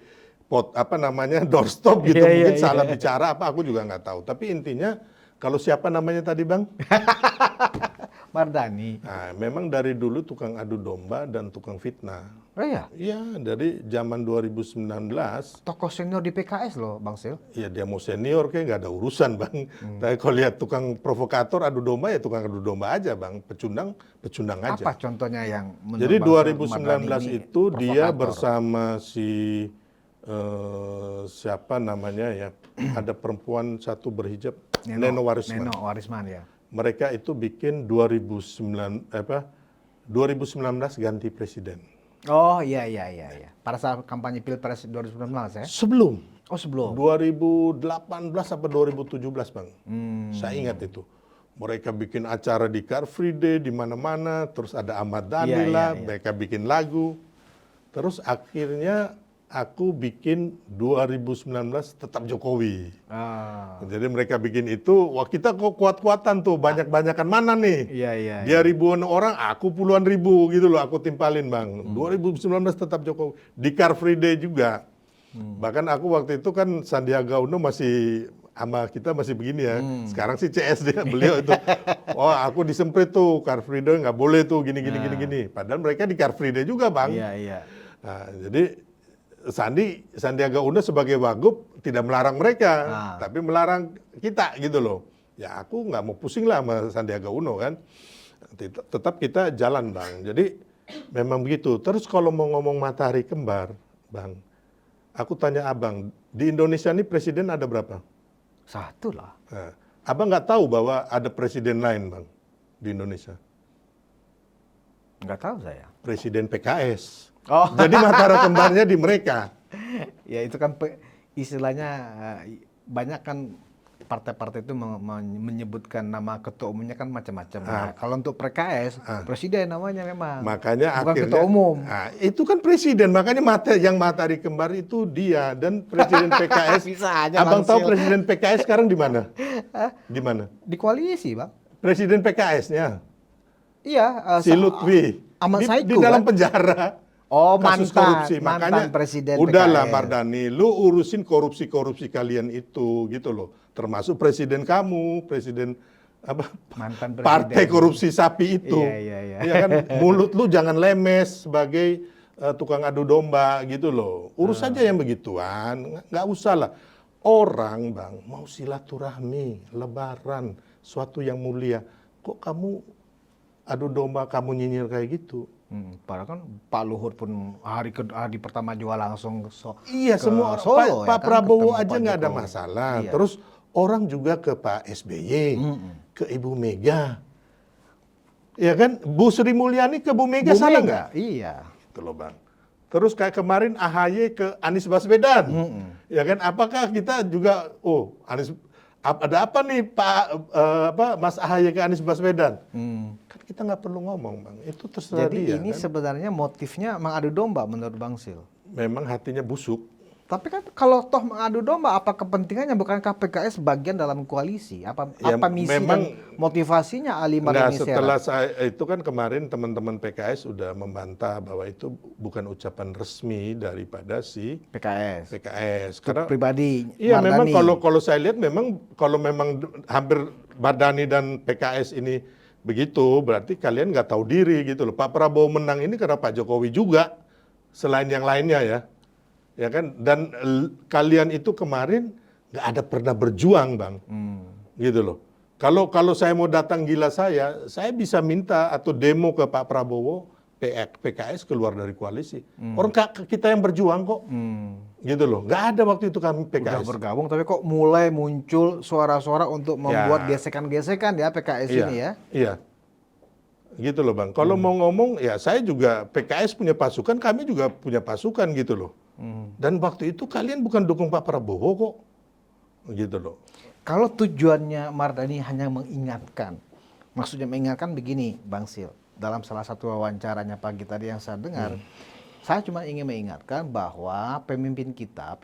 apa namanya doorstop gitu Iya, iya, mungkin iya. salah bicara apa aku juga nggak tahu tapi intinya kalau siapa namanya tadi Bang? Mardani. Nah, memang dari dulu tukang adu domba dan tukang fitnah. Oh iya, Iya, dari zaman 2019 tokoh senior di PKS loh, Bang Sil. ya dia mau senior kayak nggak ada urusan bang. Tapi kalau lihat tukang provokator adu domba ya tukang adu domba aja bang. Pecundang, pecundang aja. Apa contohnya yang menurut Jadi Bang Sil 2019 Mardani ini itu dia provokator? bersama si siapa namanya ya ada perempuan satu berhijab Neno Warisman. Neno Warisman ya. Mereka itu bikin 2019 ganti presiden. Oh iya iya iya iya. Pada saat kampanye Pilpres 2019 ya. Sebelum Oh sebelum. 2018 apa 2017 bang, saya ingat itu. Mereka bikin acara di Car Free Day di mana-mana, terus ada Ahmad Dhani Iya, lah, iya, iya. mereka bikin lagu. Terus akhirnya aku bikin 2019 tetap Jokowi. Ah, Jadi mereka bikin itu, wah kita kok kuat-kuatan tuh, banyak-banyakan mana nih? iya iya. Dia ribuan orang, aku puluhan ribu gitu loh, aku timpalin bang. 2019 tetap Jokowi. Di Car Free Day juga. Bahkan aku waktu itu kan Sandiaga Uno masih sama kita masih begini ya. Sekarang sih CS dia beliau itu. Oh aku disemprit tuh Car Free Day nggak boleh tuh gini. Padahal mereka di Car Free Day juga bang. Iya iya. Nah, jadi Sandiaga Uno sebagai wagub tidak melarang mereka, tapi melarang kita gitu loh. Ya aku nggak mau pusing lah sama Sandiaga Uno kan. Tetap kita jalan bang. Jadi memang begitu. Terus kalau mau ngomong matahari kembar, bang, aku tanya abang, di Indonesia ini presiden ada berapa? Satu lah. Nah, abang nggak tahu bahwa ada presiden lain bang di Indonesia. Nggak tahu saya. Presiden PKS. Oh. Jadi matahari kembarnya di mereka. Ya itu kan istilahnya banyak kan partai-partai itu menyebutkan nama ketua umumnya kan macam-macam. Nah, kalau untuk PKS presiden namanya memang. Makanya bukan akhirnya ketua umum. Nah, itu kan presiden, makanya yang matahari kembar itu dia dan presiden PKS. Bisa aja, Abang Bang tahu Sil. presiden PKS sekarang di mana? Di mana? Di koalisi, Bang. Presiden PKS-nya Iya. si Lutfi Ahmad di Saiku, dalam kan? penjara. Oh, Kasus korupsi. mantan Makanya presiden udahlah PKS. Mardani, lu urusin korupsi kalian itu gitu loh. Termasuk presiden kamu, presiden apa? Mantan presiden. Partai korupsi sapi itu. Iya. Iya kan mulut lu jangan lemes sebagai tukang adu domba gitu loh. Urus aja yang begituan, nggak usah lah. Orang bang mau silaturahmi, lebaran, suatu yang mulia. Kok kamu adu domba, kamu nyinyir kayak gitu? Padahal kan Pak Luhut pun hari pertama juga langsung Iya ke semua Solo, Pak ya kan, Prabowo ketemu aja Pak nggak ada Jokowi. masalah. Iya. Terus orang juga ke Pak SBY, ke Ibu Mega. Ya kan, Bu Sri Mulyani ke Bu Mega Bu salah Mega, nggak? iya. Gitu loh bang. Terus kayak kemarin AHY ke Anies Baswedan. Ya kan, apakah kita juga, Anies ada apa nih Pak Mas AHY ke Anies Baswedan? Kan kita nggak perlu ngomong bang, itu terserah Jadi dia. ini Kan? sebenarnya motifnya mengadu domba menurut Bang Sil. Memang hatinya busuk. Tapi kan kalau toh mengadu domba, apa kepentingannya? Bukankah PKS bagian dalam koalisi? Apa Ya, misi memang- dan motivasinya Ali Nah, Mardani setelah Serat? itu kan kemarin teman-teman PKS sudah membantah bahwa itu bukan ucapan resmi daripada si PKS. PKS. Itu Karena pribadi iya memang Mardani. kalau saya lihat memang kalau memang hampir Mardani dan PKS ini begitu, berarti kalian nggak tahu diri gitu loh. Pak Prabowo menang ini karena Pak Jokowi juga, selain yang lainnya ya kan. Dan kalian itu kemarin nggak ada pernah berjuang bang, gitu loh. Kalau saya mau datang gila saya bisa minta atau demo ke Pak Prabowo, PKS keluar dari koalisi. Orang kita yang berjuang kok, gitu loh. Nggak ada waktu itu kami Udah PKS. bergabung, tapi kok mulai muncul suara-suara untuk membuat gesekan-gesekan ya PKS ini ya? Iya, gitu loh bang. Kalau mau ngomong, ya saya juga PKS punya pasukan, kami juga punya pasukan gitu loh. Dan waktu itu kalian bukan dukung Pak Prabowo kok, gitu loh. Kalau tujuannya Mardani hanya mengingatkan, maksudnya mengingatkan begini Bang Sil, dalam salah satu wawancaranya pagi tadi yang saya dengar, Saya cuma ingin mengingatkan bahwa pimpinan kita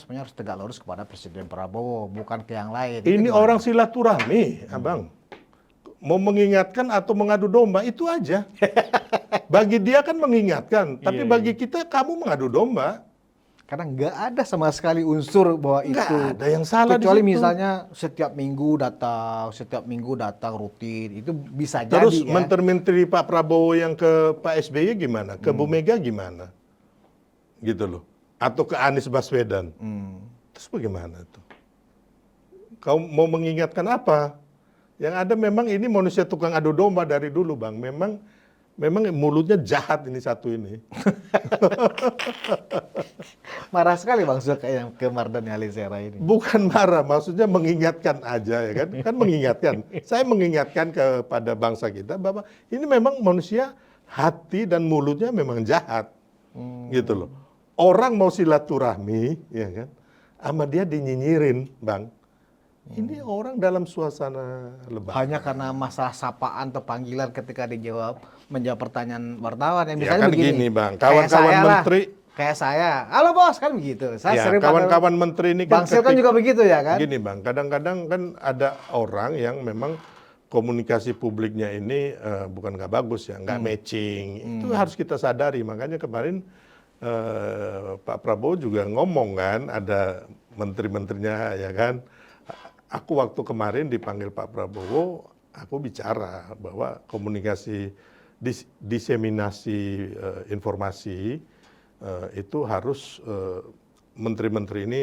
sebenarnya harus tegak lurus kepada Presiden Prabowo, bukan ke yang lain. Ini Itu orang gimana? silaturahmi, Abang. Mau mengingatkan atau mengadu domba, itu aja. Bagi dia kan mengingatkan, tapi Iya, bagi kita kamu mengadu domba. Karena nggak ada sama sekali unsur bahwa Nggak itu. ada yang salah di Kecuali situ. misalnya setiap minggu datang rutin, itu bisa Terus jadi ya. menteri-menteri Pak Prabowo yang ke Pak SBY gimana? Ke Bu Mega gimana? Gitu loh. Atau ke Anies Baswedan. Terus bagaimana tuh? Kau mau mengingatkan apa? Yang ada memang ini manusia tukang adu domba dari dulu, Bang. Memang mulutnya jahat ini satu ini. Marah sekali Bang Zul kayak ke Mardhani Alisera ini. Bukan marah, maksudnya mengingatkan aja ya kan? Kan mengingatkan. Saya mengingatkan kepada bangsa kita bahwa ini memang manusia hati dan mulutnya memang jahat. Gitu loh. Orang mau silaturahmi, ya kan? Sama dia dinyinyirin, Bang. Ini orang dalam suasana lebaran. Hanya karena masalah sapaan atau panggilan ketika menjawab pertanyaan wartawan yang Ya misalnya kan begini. gini, Bang. Kayak Kawan-kawan saya lah, menteri, kayak saya. Halo bos, kan begitu. Saya ya sering kawan-kawan menteri ini kan Bang Sil kan juga begitu ya kan? Gini, Bang, kadang-kadang kan ada orang yang memang komunikasi publiknya ini bukan nggak bagus ya, nggak matching. Itu harus kita sadari. Makanya kemarin Pak Prabowo juga ngomong kan, ada menteri-menterinya ya kan. Aku waktu kemarin dipanggil Pak Prabowo, aku bicara bahwa komunikasi diseminasi informasi itu harus menteri-menteri ini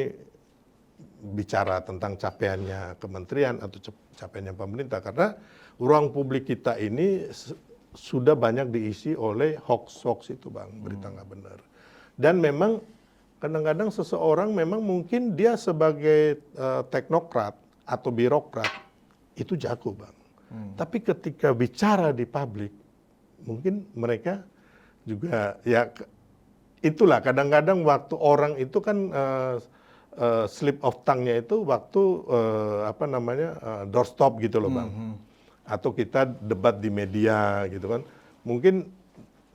bicara tentang capaiannya kementerian atau capaiannya pemerintah, karena ruang publik kita ini sudah banyak diisi oleh hoax itu, Bang, berita nggak benar. Dan memang kadang-kadang seseorang memang mungkin dia sebagai teknokrat atau birokrat itu jago, Bang. Tapi ketika bicara di publik, mungkin mereka juga ya itulah kadang-kadang waktu orang itu kan slip of tongue-nya itu waktu doorstop gitu loh, Bang. Atau kita debat di media gitu kan. Mungkin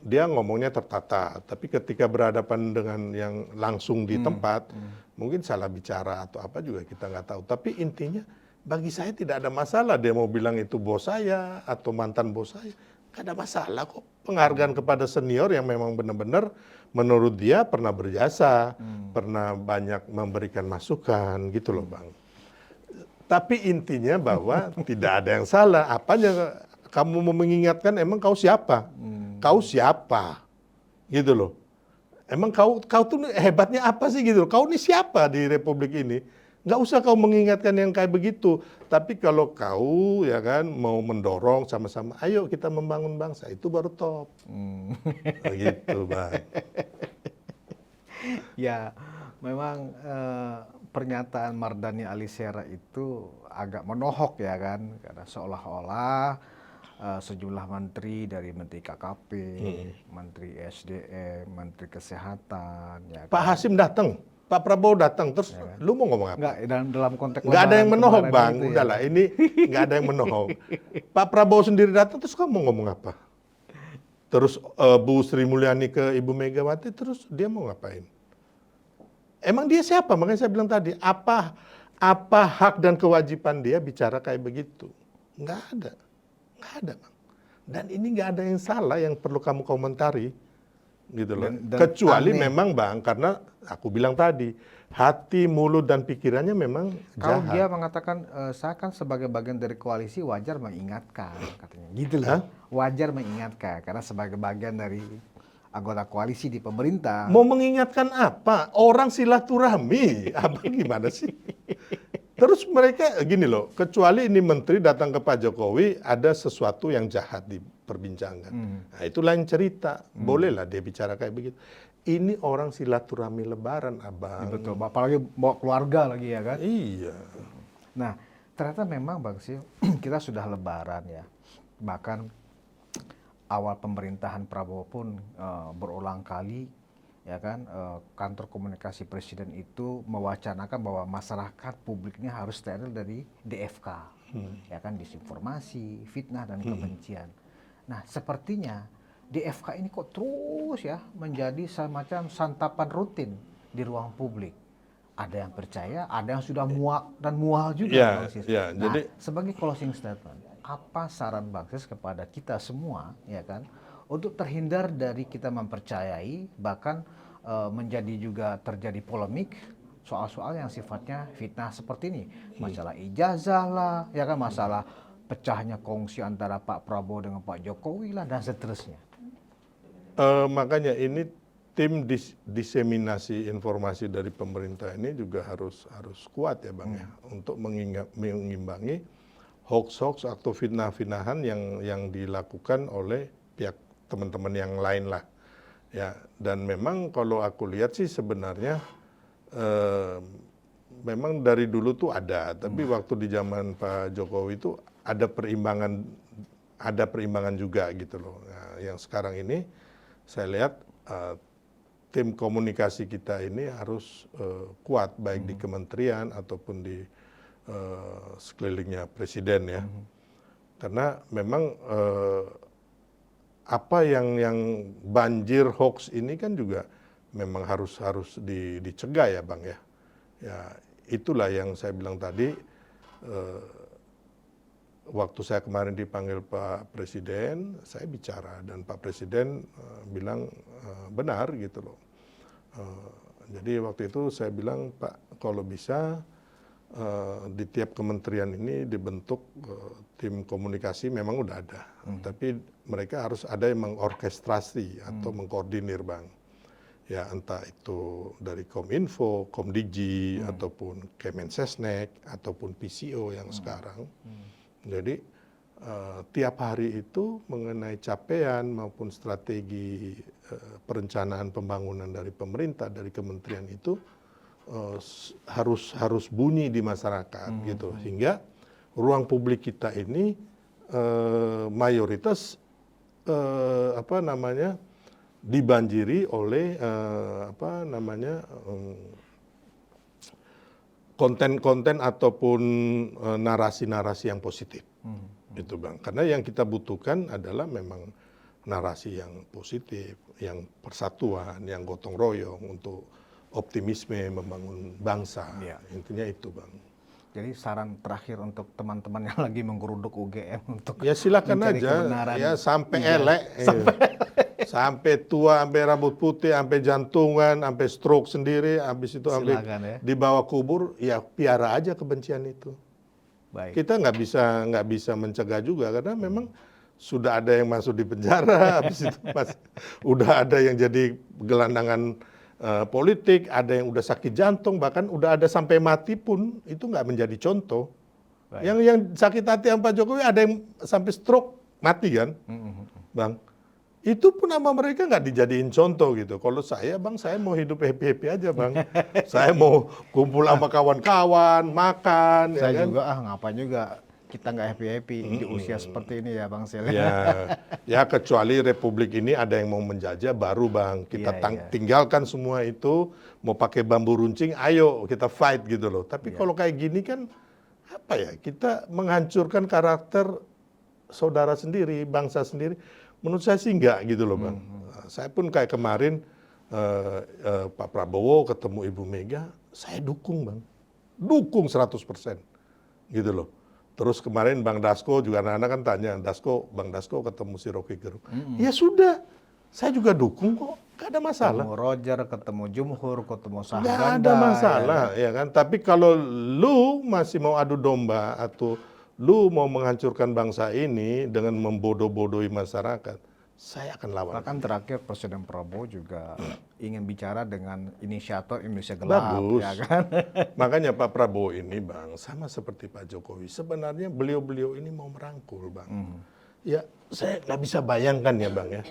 dia ngomongnya tertata, tapi ketika berhadapan dengan yang langsung di tempat, mungkin salah bicara atau apa juga kita nggak tahu. Tapi intinya bagi saya tidak ada masalah dia mau bilang itu bos saya atau mantan bos saya. Nggak ada masalah kok. Penghargaan kepada senior yang memang benar-benar menurut dia pernah berjasa, pernah banyak memberikan masukan gitu loh, Bang. Tapi intinya bahwa tidak ada yang salah. Apanya kamu mau mengingatkan, emang kau siapa? Kau siapa? Gitu loh. Emang kau tuh hebatnya apa sih gitu loh. Kau ini siapa di Republik ini? Nggak usah kau mengingatkan yang kayak begitu. Tapi kalau kau ya kan mau mendorong sama-sama, ayo kita membangun bangsa, itu baru top. Begitu, Bang. Ya, memang pernyataan Mardhani Alisera itu agak menohok ya kan, karena seolah-olah sejumlah menteri dari Menteri KKP, Menteri SDM, Menteri Kesehatan, ya Pak kan? Hasim datang, Pak Prabowo datang, terus lu mau ngomong apa? Enggak, dalam konteks Nggak ada yang lebaran menohok, kemarin Bang. itu ya. Udahlah, ini nggak ada yang menohok. Pak Prabowo sendiri datang, terus kamu mau ngomong apa? Terus Bu Sri Mulyani ke Ibu Megawati, terus dia mau ngapain? Emang dia siapa? Makanya saya bilang tadi, apa hak dan kewajiban dia bicara kayak begitu? Nggak ada. Nggak ada, Bang. Dan ini nggak ada yang salah yang perlu kamu komentari. Gitu loh. Dan Kecuali aneh. memang, Bang, karena aku bilang tadi, hati, mulut, dan pikirannya memang Kalau jahat. dia mengatakan saya kan sebagai bagian dari koalisi wajar mengingatkan katanya. Gitu loh. Hah? Wajar mengingatkan karena sebagai bagian dari anggota koalisi di pemerintah. Mau mengingatkan apa? Orang silaturahmi. Abang gimana sih? Terus mereka gini loh, kecuali ini menteri datang ke Pak Jokowi, ada sesuatu yang jahat diperbincangkan. Nah, itu lain cerita. Bolehlah dia bicara kayak begitu. Ini orang silaturahmi lebaran, Abang. Betul, apalagi bawa keluarga lagi ya kan. Iya. Nah, ternyata memang Bang Sil, kita sudah lebaran ya. Bahkan awal pemerintahan Prabowo pun berulang kali ya kan kantor komunikasi presiden itu mewacanakan bahwa masyarakat publiknya harus steril dari DFK. Ya kan, disinformasi, fitnah dan kebencian. Nah, sepertinya DFK ini kok terus ya menjadi semacam santapan rutin di ruang publik. Ada yang percaya, ada yang sudah muak dan mual juga. Ya, Bang Sis. ya, Nah, jadi sebagai closing statement, apa saran Bang Sis kepada kita semua, ya kan, untuk terhindar dari kita mempercayai, bahkan menjadi juga terjadi polemik soal-soal yang sifatnya fitnah seperti ini, masalah ijazah lah, ya kan, masalah pecahnya kongsi antara Pak Prabowo dengan Pak Jokowi lah dan seterusnya. makanya ini tim diseminasi informasi dari pemerintah ini juga harus kuat ya Bang ya, untuk mengimbangi hoax-hoax atau fitnah-fitnahan yang dilakukan oleh pihak teman-teman yang lain lah. Ya, dan memang kalau aku lihat sih sebenarnya memang dari dulu tuh ada, tapi waktu di zaman Pak Jokowi itu ada perimbangan juga gitu loh. Nah, yang sekarang ini saya lihat tim komunikasi kita ini harus kuat baik di kementerian ataupun di sekelilingnya presiden ya. Karena memang apa yang banjir hoax ini kan juga memang harus dicegah ya Bang ya. Ya itulah yang saya bilang tadi, waktu saya kemarin dipanggil Pak Presiden, saya bicara dan Pak Presiden bilang benar gitu loh. Jadi waktu itu saya bilang, Pak, kalau bisa di tiap kementerian ini dibentuk tim komunikasi, memang udah ada, tapi mereka harus ada yang mengorkestrasi atau mengkoordinir Bang. Ya entah itu dari Kominfo, Komdigi, ataupun Kemensesnek, ataupun PCO yang sekarang. Jadi tiap hari itu mengenai capaian maupun strategi perencanaan pembangunan dari pemerintah, dari kementerian itu harus bunyi di masyarakat gitu, sehingga ruang publik kita ini mayoritas dibanjiri oleh konten-konten ataupun narasi-narasi yang positif. Itu Bang. Karena yang kita butuhkan adalah memang narasi yang positif, yang persatuan, yang gotong royong untuk optimisme membangun bangsa. Ya. Intinya itu Bang. Jadi saran terakhir untuk teman-teman yang lagi menggeruduk UGM untuk Ya silakan mencari aja, kebenaran. ya sampai elek, sampai tua, sampai rambut putih, sampai jantungan, sampai stroke sendiri, habis itu sampai Silakan ya. dibawa kubur, ya piara aja kebencian itu. Baik. Kita nggak bisa mencegah juga karena memang sudah ada yang masuk di penjara, habis itu udah ada yang jadi gelandangan politik, ada yang udah sakit jantung, bahkan udah ada sampai mati pun itu nggak menjadi contoh. Baik. Yang sakit hati sama Pak Jokowi ada yang sampai stroke mati kan, Bang. Itu pun nama mereka nggak dijadiin contoh gitu. Kalau saya Bang, saya mau hidup happy-happy aja Bang. Saya mau kumpul sama kawan-kawan, makan. Saya ya kan? juga ngapain juga kita nggak happy-happy di usia seperti ini ya Bang Sel. Ya kecuali Republik ini ada yang mau menjajah baru Bang. Kita tinggalkan semua itu, mau pakai bambu runcing, ayo kita fight gitu loh. Tapi kalau kayak gini kan, apa ya, kita menghancurkan karakter saudara sendiri, bangsa sendiri. Menurut saya sih enggak gitu loh Bang. Saya pun kayak kemarin Pak Prabowo ketemu Ibu Mega, saya dukung Bang. Dukung 100%. Gitu loh. Terus kemarin Bang Dasko juga anak-anak kan tanya, Bang Dasko ketemu si Rocky Gerung. Ya sudah, saya juga dukung kok, gak ada masalah. Ketemu Roger, ketemu Jumhur, ketemu Sahranda. Gak ada masalah, ya kan. Tapi kalau lu masih mau adu domba atau lu mau menghancurkan bangsa ini dengan membodoh-bodohi masyarakat, saya akan lawan. Bahkan terakhir Presiden Prabowo juga ingin bicara dengan inisiator Indonesia Gelap. Bagus. Ya kan? Makanya Pak Prabowo ini Bang, sama seperti Pak Jokowi, sebenarnya beliau-beliau ini mau merangkul Bang. Ya saya nggak bisa bayangkan ya Bang ya.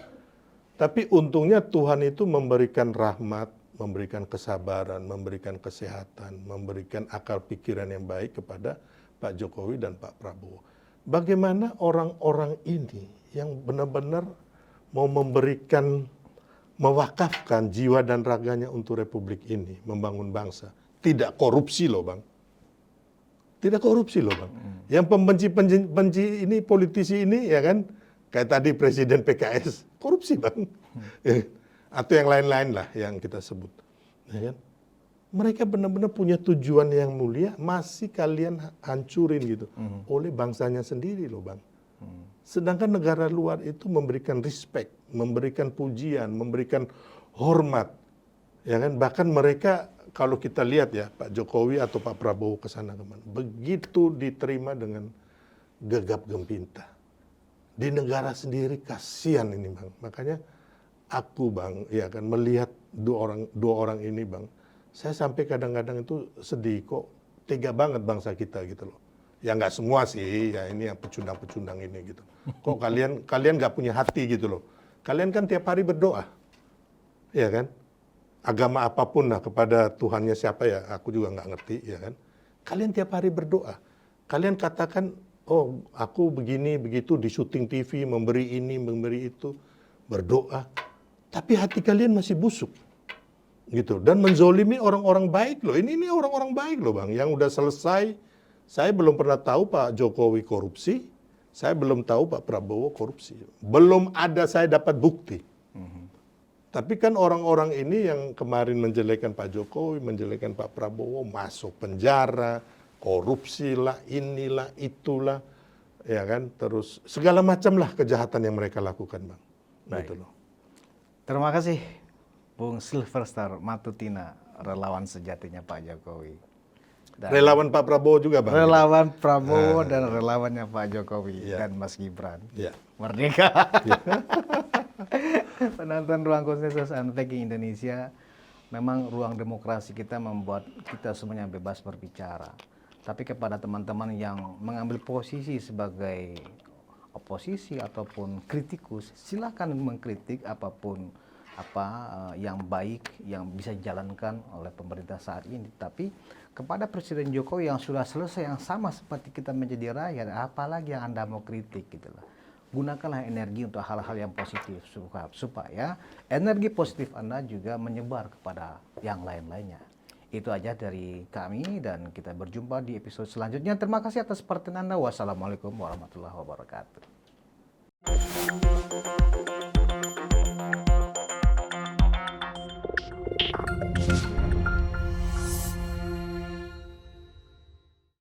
Tapi untungnya Tuhan itu memberikan rahmat, memberikan kesabaran, memberikan kesehatan, memberikan akal pikiran yang baik kepada Pak Jokowi dan Pak Prabowo. Bagaimana orang-orang ini yang benar-benar mau memberikan, mewakafkan jiwa dan raganya untuk Republik ini, membangun bangsa. Tidak korupsi loh Bang. Tidak korupsi loh Bang. Yang pembenci ini, politisi ini ya kan, Kayak tadi Presiden PKS, korupsi Bang. Ya, atau yang lain-lain lah yang kita sebut. Ya kan? Mereka benar-benar punya tujuan yang mulia, masih kalian hancurin gitu. Oleh bangsanya sendiri loh Bang. Sedangkan negara luar itu memberikan respect, memberikan pujian, memberikan hormat. Ya kan? Bahkan mereka kalau kita lihat ya Pak Jokowi atau Pak Prabowo ke sana kemana, begitu diterima dengan gegap gempita. Di negara sendiri kasihan ini Bang. Makanya aku Bang, ya kan melihat dua orang ini Bang, saya sampai kadang-kadang itu sedih kok, tega banget bangsa kita gitu loh. Ya nggak semua sih, ya ini yang pecundang-pecundang ini gitu. Kok kalian nggak punya hati gitu loh. Kalian kan tiap hari berdoa, ya kan? Agama apapun lah kepada Tuhannya siapa ya, aku juga nggak ngerti, ya kan? Kalian tiap hari berdoa. Kalian katakan, oh aku begini begitu di syuting TV, memberi ini, memberi itu, berdoa. Tapi hati kalian masih busuk, gitu. Dan menzolimi orang-orang baik loh. Ini orang-orang baik loh Bang, yang udah selesai. Saya belum pernah tahu Pak Jokowi korupsi, saya belum tahu Pak Prabowo korupsi. Belum ada saya dapat bukti. Tapi kan orang-orang ini yang kemarin menjelekan Pak Jokowi, menjelekan Pak Prabowo, masuk penjara, korupsi lah, inilah, itulah, ya kan, terus segala macam lah kejahatan yang mereka lakukan Bang. Baik. Gitu loh. Terima kasih Bung Silverstar Matutina, relawan sejatinya Pak Jokowi. Dan Relawan Pak Prabowo juga Bang. relawan Prabowo dan relawannya Pak Jokowi dan Mas Gibran. Ya. Merdeka. Penonton Ruang Konsensus Unpacking Indonesia, memang ruang demokrasi kita membuat kita semuanya bebas berbicara. Tapi kepada teman-teman yang mengambil posisi sebagai oposisi ataupun kritikus, silakan mengkritik apapun yang baik yang bisa dijalankan oleh pemerintah saat ini. Tapi kepada Presiden Jokowi yang sudah selesai, yang sama seperti kita menjadi rakyat, apalagi yang Anda mau kritik gitu lah. Gunakanlah energi untuk hal-hal yang positif supaya energi positif Anda juga menyebar kepada yang lain-lainnya. Itu aja dari kami dan kita berjumpa di episode selanjutnya. Terima kasih atas perhatian Anda. Wassalamualaikum warahmatullahi wabarakatuh.